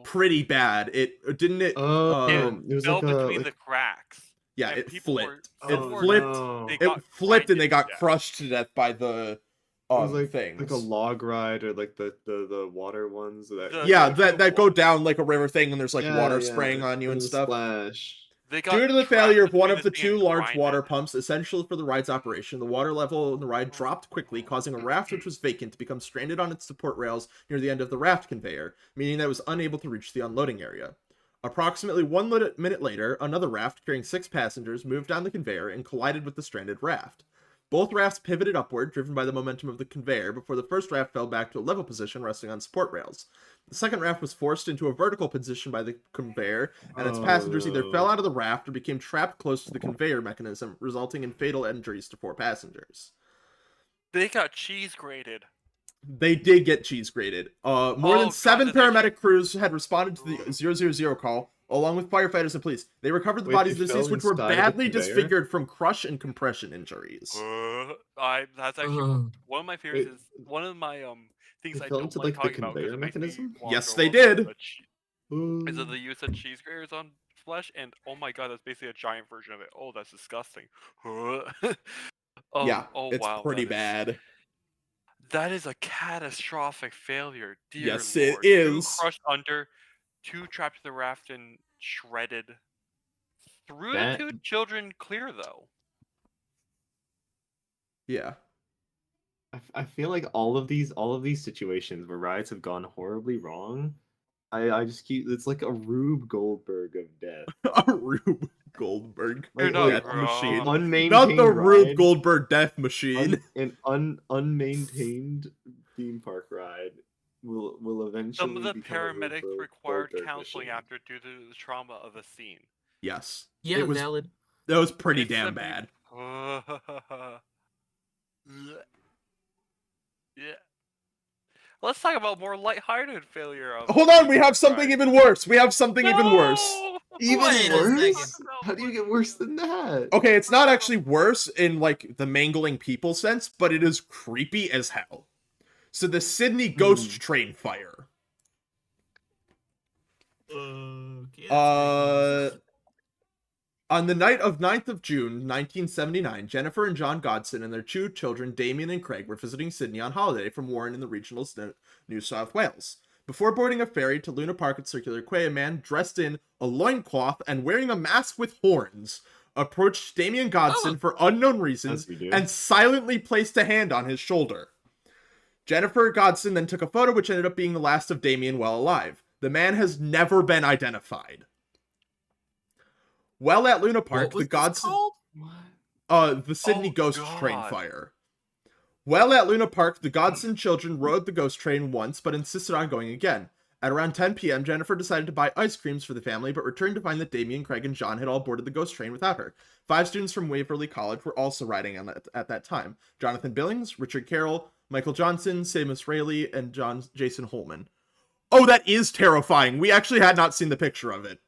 pretty bad. It didn't it... It was fell like between the cracks. Yeah, and it people flipped. were- It Oh, flipped. no. They It got flipped and they grinded got to death. crushed to death by the It was like things. a log ride or like the water ones that. Yeah, The that go down like a river thing, and there's like Yeah, water yeah, spraying on you and the stuff. Splash. They got Due to the trapped failure of one between of the this 2 and large grinded. water pumps essential for the ride's operation, the water level in the ride dropped quickly, causing a raft which was vacant to become stranded on its support rails near the end of the raft conveyor, meaning that it was unable to reach the unloading area. Approximately 1 minute later, another raft carrying 6 passengers moved down the conveyor and collided with the stranded raft. Both rafts pivoted upward, driven by the momentum of the conveyor, before the first raft fell back to a level position resting on support rails. The second raft was forced into a vertical position by the conveyor, and its passengers either fell out of the raft or became trapped close to the conveyor mechanism, resulting in fatal injuries to 4 passengers. They got cheese grated. They did get cheese grated. More than God, 7 that's paramedic crews had responded to the 000 call, along with firefighters and police. They recovered the Wait, bodies they of deceased, fell which were inside of the badly conveyor? disfigured from crush and compression injuries. That's actually one of my fears. Wait, is one of my things they I fell don't into, like like, the talking about because conveyor it makes me mechanism? want Yes, to they throw up did. Is it the use of cheese graters on flesh? And oh my god, that's basically a giant version of it. Oh, that's disgusting. Yeah, oh it's wow, pretty bad. That is a catastrophic failure, dear Yes, Lord. it is. 2 crushed under, 2 trapped in the raft and shredded. Through That- the 2 children clear though. Yeah. I feel like all of these situations where rides have gone horribly wrong, I just keep it's like a Rube Goldberg of death. A Rube Goldberg You're Like, not death wrong. machine. Unmaintained Not the Rube ride, Goldberg death machine. an unmaintained theme park ride will eventually. Some of the become a Rube paramedics required Goldberg counseling machine. after due to the trauma of the scene. Yes. Yeah, It was- valid. That was pretty It's damn a big- bad. Yeah. Let's talk about more lighthearted failure of. Hold on, we have something even worse. We have something even worse. No! Even Wait a worse? second. How do you get worse than that? Okay, it's not actually worse in like the mangling people sense, but it is creepy as hell. So the Sydney ghost train fire. Okay, that's Uh, creepy. On the night of 9th of June, 1979, Jennifer and John Godson and their two children, Damien and Craig, were visiting Sydney on holiday from Warren in the regional New South Wales. Before boarding a ferry to Luna Park at Circular Quay, a man dressed in a loincloth and wearing a mask with horns approached Damien Godson for unknown reasons As we do. and silently placed a hand on his shoulder. Jennifer Godson then took a photo which ended up being the last of Damien while alive. The man has never been identified. Well, at Luna Park, What was the Godson... called? The Sydney Oh, Ghost Train God. fire. Well, at Luna Park, the Godson children rode the ghost train once, but insisted on going again. At around 10 p.m., Jennifer decided to buy ice creams for the family, but returned to find that Damien, Craig, and John had all boarded the ghost train without her. 5 students from Waverly College were also riding on at that time. Jonathan Billings, Richard Carroll, Michael Johnson, Seamus Rayleigh, and Jason Holman. Oh, that is terrifying. We actually had not seen the picture of it.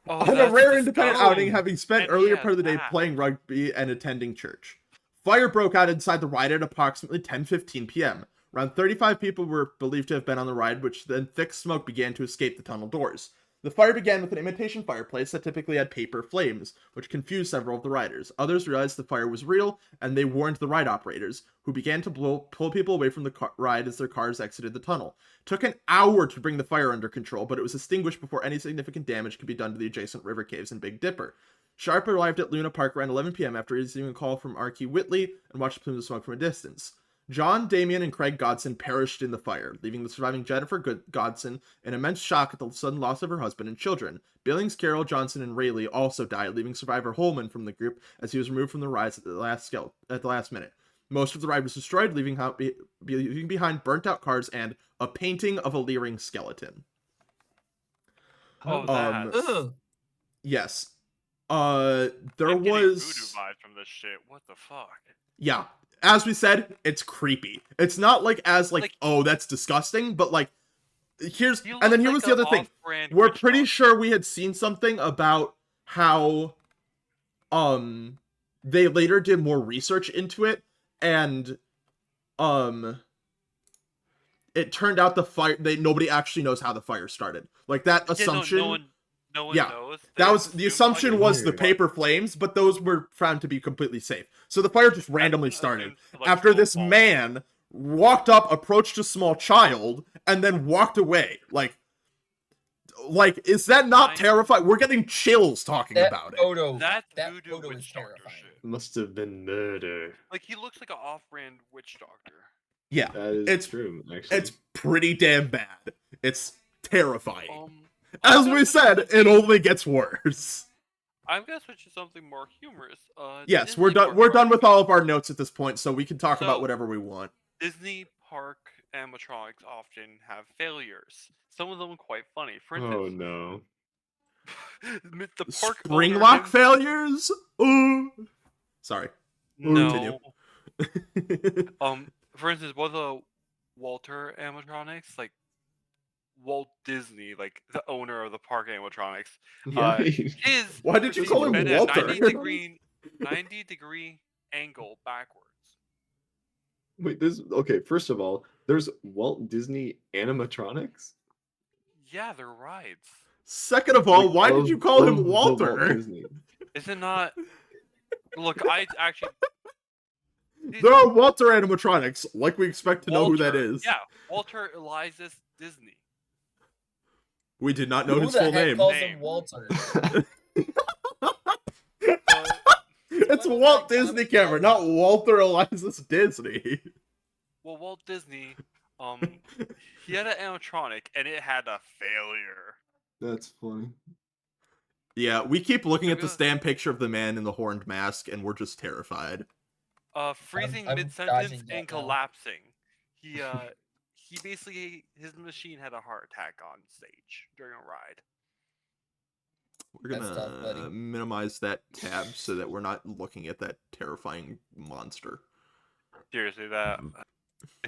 Oh, On a that's rare independent disgusting. outing, having spent And earlier he part of the day has that. playing rugby and attending church. Fire broke out inside the ride at approximately 10:15 p.m. Around 35 people were believed to have been on the ride, which then thick smoke began to escape the tunnel doors. The fire began with an imitation fireplace that typically had paper flames, which confused several of the riders. Others realized the fire was real, and they warned the ride operators, who began to pull people away from the ride as their cars exited the tunnel. It took an hour to bring the fire under control, but it was extinguished before any significant damage could be done to the adjacent river caves and Big Dipper. Sharp arrived at Luna Park around 11 p.m. after receiving a call from Archie Whitley and watched plumes of smoke from a distance. John, Damien, and Craig Godson perished in the fire, leaving the surviving Jennifer Godson in immense shock at the sudden loss of her husband and children. Billings, Carroll, Johnson, and Rayleigh also died, leaving survivor Holman from the group as he was removed from the rides at the last minute. Most of the ride was destroyed, leaving behind burnt-out cars and a painting of a leering skeleton. Oh, that. Ugh. Yes. There I'm getting voodoo was... vibes from this shit. What the fuck? Yeah. As we said, it's creepy. It's not like Like- oh, that's disgusting, but like, here's, He and then looks here was the like other a thing. off-brand We're witch pretty doctor. sure we had seen something about how, they later did more research into it, and, it turned out the fire, nobody actually knows how the fire started. Like, that Yeah, assumption, no one yeah, knows. that They was, the assumed, assumption like, was the weird. paper flames, but those were found to be completely safe. So the fire just randomly started. assumed, like, After this snowball. man walked up, approached a small child, and then walked away. Like, is that not terrifying? We're getting chills talking That about it. photo, That's that voodoo photo is witch doctor terrifying. shit. Must have been murder. Like, he looks like an off-brand witch doctor. Yeah, That is It's- true, actually. it's pretty damn bad. It's terrifying. I'm As gonna we switch said, to it only gets worse. I'm gonna switch to something more humorous. Yes, Disney we're done. Park We're done Ride. with all of our notes at this point, so we can talk about So- whatever we want. Disney Park animatronics often have failures. Some of them quite funny. For Oh instance, no. the park Springlock owner failures. Ooh. Sorry. No. Continue. For instance, one of the Walter animatronics, like Walt Disney, like the owner of the park animatronics, his Why did you call him been at a Walter? 90-degree angle backwards. Wait, okay, first of all, there's Walt Disney animatronics? Yeah, they're rides. Second of all, Like, why did you call of him the Walter? Walt Disney. Is it not? Look, I actually. There are Walter animatronics, like we expect to know who that Walter, is. Yeah, Walter Elias Disney. We did not know Who his the full heck name. calls Name. him Walter? It's What is Walt that Disney, coming Cameron, from? not Walter Elias Disney. Well, Walt Disney, he had an animatronic and it had a failure. That's funny. Yeah, we keep looking at the Maybe- stand picture of the man in the horned mask, and we're just terrified. Freezing I'm mid-sentence dodging that and now. collapsing. He basically, his machine had a heart attack on stage during a ride. We're That's tough, buddy. gonna minimize that tab so that we're not looking at that terrifying monster. Seriously, that.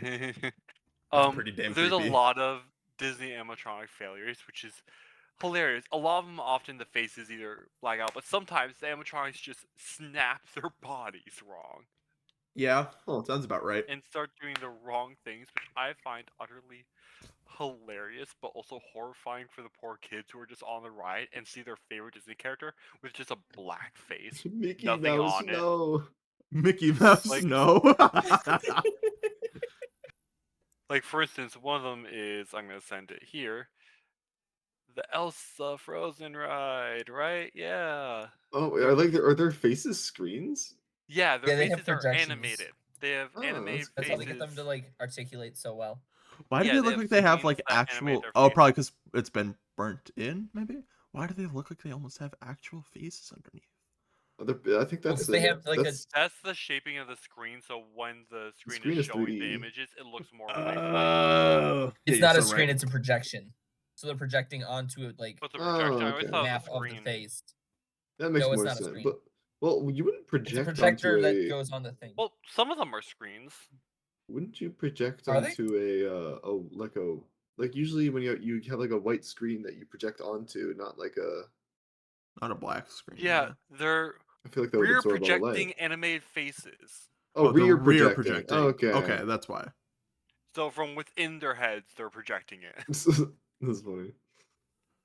Pretty damn There's creepy. a lot of Disney animatronic failures, which is hilarious. A lot of them, often the faces either black out, but sometimes the animatronics just snap their bodies wrong Yeah, Oh. sounds about right. and start doing the wrong things, which I find utterly hilarious, but also horrifying for the poor kids who are just on the ride and see their favorite Disney character with just a black face, Mickey nothing Mouse, on it. no. Mickey Mouse, Like- no. Like, for instance, one of them is, I'm going to send it here, the Elsa Frozen ride, right? Yeah. Oh, are their faces screens? Yeah, their Yeah, they have faces are projections. animated. They have Oh, animated That's faces. how they get them to like articulate so well. Why do Yeah, they they look have like they have screens like that animate actual? their Oh, faces. probably because it's been burnt in. Maybe. Why do they look like they almost have actual faces underneath? I think that's Because they have, like, That's the shaping of the screen, so when the screen, screen is is showing 3D. the images, it looks more lifelike. Oh, It's yeah, not you're a so screen; right. it's a projection. So they're projecting onto it like What's the projection? I Oh, always okay. thought it map was a of the screen. face. That makes No, it's more not a sense. screen. But well, you wouldn't It's a project projector onto that a. goes on the thing. Well, some of them are screens. Wouldn't you project Are they? onto like usually when you have like a white screen that you project onto, not like a. Not a black screen. Yeah, they're I feel like that would rear absorb all the light. projecting animated faces. Oh, the rear projecting. Okay. Okay, that's why. So from within their heads, they're projecting it. That's funny.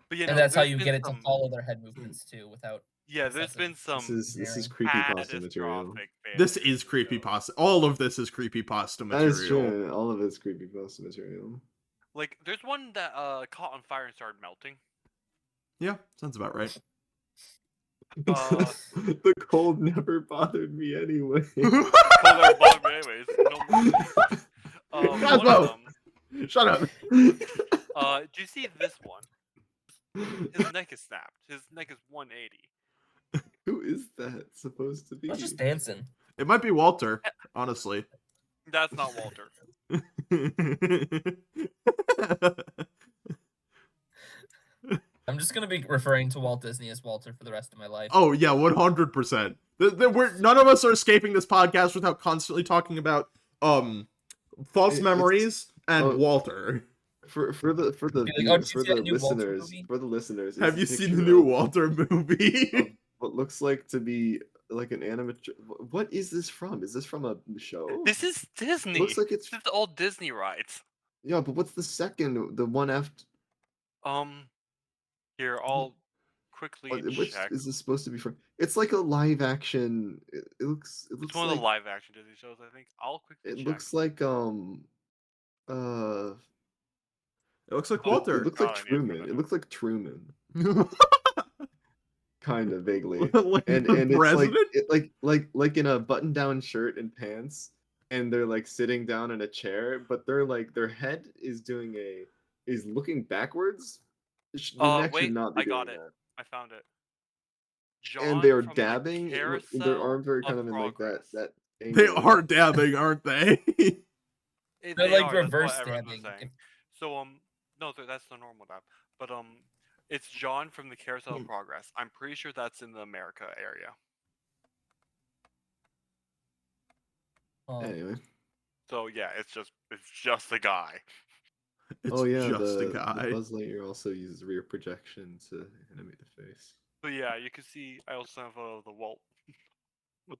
But you know, And that's how there's you been get it to some- follow their head movements too, without. Yeah, there's excessive- been some This is Very creepypasta material. catastrophic This failures is of the show. creepypasta. All of this is creepypasta That is material. true. All of it's creepypasta material. Like, there's one that caught on fire and started melting. Yeah, sounds about right. The cold never bothered me anyway. Cold air bothered me anyways. No more. One Cosmo! of them. Shut up. Do you see this one? His neck is snapped. His neck is 180. Who is that supposed to be? I was just dancing. It might be Walter, honestly. That's not Walter. I'm just gonna be referring to Walt Disney as Walter for the rest of my life. Oh yeah, 100%. None of us are escaping this podcast without constantly talking about false It's- memories and oh. Walter. For the Be like, "Oh, did you see that new Walter listeners, movie?" for the listeners, Have you it's a seen the picture new of Walter movie? what looks like to be like an animatronic. What is this from? Is this from a show? This is Disney. looks like it's This is all Disney rides. yeah, but what's the second? The one after? Here, I'll quickly Which check. is this supposed to be from? It's like a live action. It looks. It looks It's one of like the live action Disney shows, I think. I'll quickly it check. looks like It looks like Oh, Walter. It looks like God, I need to Truman. put It that looks like Truman, kind of vaguely. Like and the it's president? like in a button-down shirt and pants, and they're like sitting down in a chair, but they're like their head is looking backwards. Their neck should wait, not be I got doing it. that. I found it. And they are John from the dabbing. Their Carousel arms are of kind of in like that Progress. They angle. are dabbing, aren't they? They're They like are, that's what reverse everyone was dabbing. saying. So no, that's the normal dab. But it's John from the Carousel of Progress. I'm pretty sure that's in the America area. Oh, Anyway. So yeah, it's just the guy. It's Oh yeah, just the a guy. Buzz Lightyear also uses rear projection to animate the face. But yeah, you can see I also have the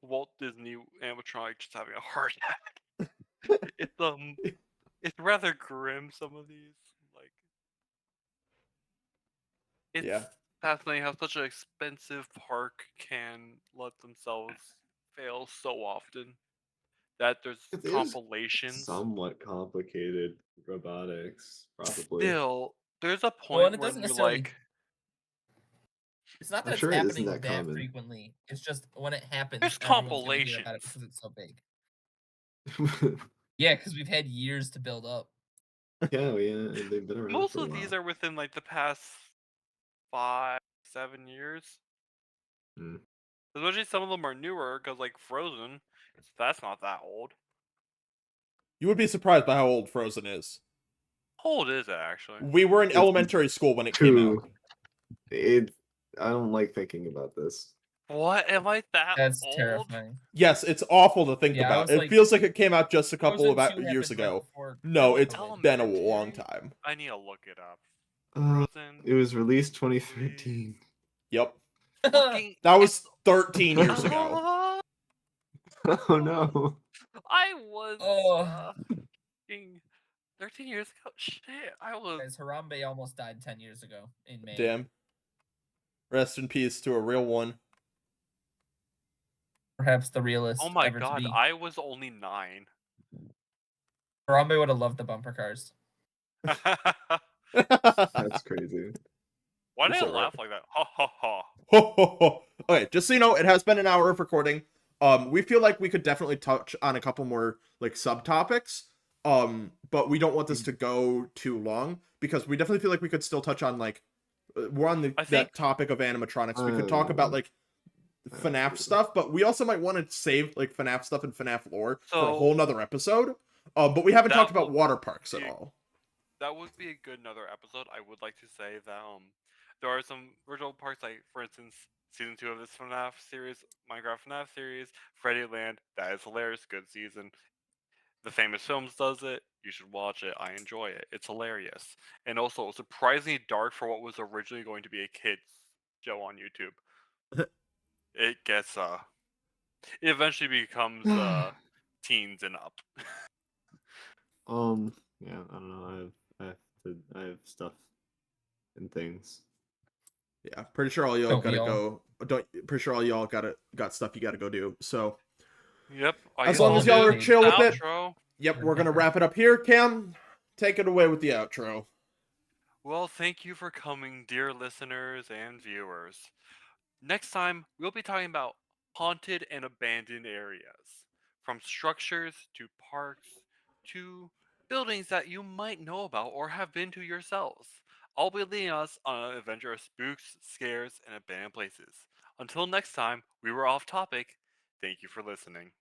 Walt Disney animatronic just having a heart attack. It's rather grim, some of these. Like, it's Yeah. fascinating how such an expensive park can let themselves fail so often. That there's It is compilations. Somewhat complicated robotics, probably. Still, there's a Well, point and it when doesn't you're necessarily. like, It's not I'm that sure it's it isn't happening that that common. frequently. It's just when it happens, There's everyone's gonna hear about it compilations. because it's so big. Yeah, because we've had years to build up. yeah, and they've been around most for a of these while. are within like the past 5-7 years. Mm. Especially some of them are newer, because like Frozen, that's not that old. You would be surprised by how old Frozen is. How old is it actually? We were in It's elementary school when it came out. I don't like thinking about this. What? Am I that That's old? terrifying. Yes, it's awful to think Yeah, I about. was It like- feels like it came out just a couple Frozen of 2 years happened right ago. before No, it's COVID. been a long Elementary? time. I need to look it up. Frozen. It was released 2013. Yep. Fucking That was 13 years ago. Ah, Oh no. I was Oh. fucking 13 years ago. Shit, I was. Guys, Harambe almost died 10 years ago in May. Damn. Rest in peace to a real one. Perhaps the realest Oh my ever to god, be. I was only 9. Harambe would have loved the bumper cars. That's crazy. Why did It's I alright. laugh like that? Ha ha ha. Okay, just so you know, it has been an hour of recording. We feel like we could definitely touch on a couple more like subtopics. But we don't want this to go too long because we definitely feel like we could still touch on like we're on I think- that topic of animatronics. We could talk about like FNAF stuff, but we also might want to save like FNAF stuff and FNAF lore for a So- whole nother episode. But we haven't That talked about will water parks at be- all. That would be a good another episode. I would like to say that there are some original parts, like for instance, season 2 of this FNAF series, Minecraft FNAF series, Freddy Land. That is hilarious. Good season. The Famous Films does it. You should watch it. I enjoy it. It's hilarious. And also surprisingly dark for what was originally going to be a kids show on YouTube. It gets it eventually becomes teens and up. Yeah, I don't know. I have stuff and things. Yeah, pretty sure all y'all Don't gotta we go. Pretty sure all y'all got stuff you gotta go do. So Yep. as long as y'all are chill with it, outro. yep, we're gonna wrap it up here. Cam, take it away with the outro. Well, thank you for coming, dear listeners and viewers. Next time, we'll be talking about haunted and abandoned areas. From structures to parks to buildings that you might know about or have been to yourselves. I'll be leading us on an adventure of spooks, scares, and abandoned places. Until next time, we were off topic. Thank you for listening.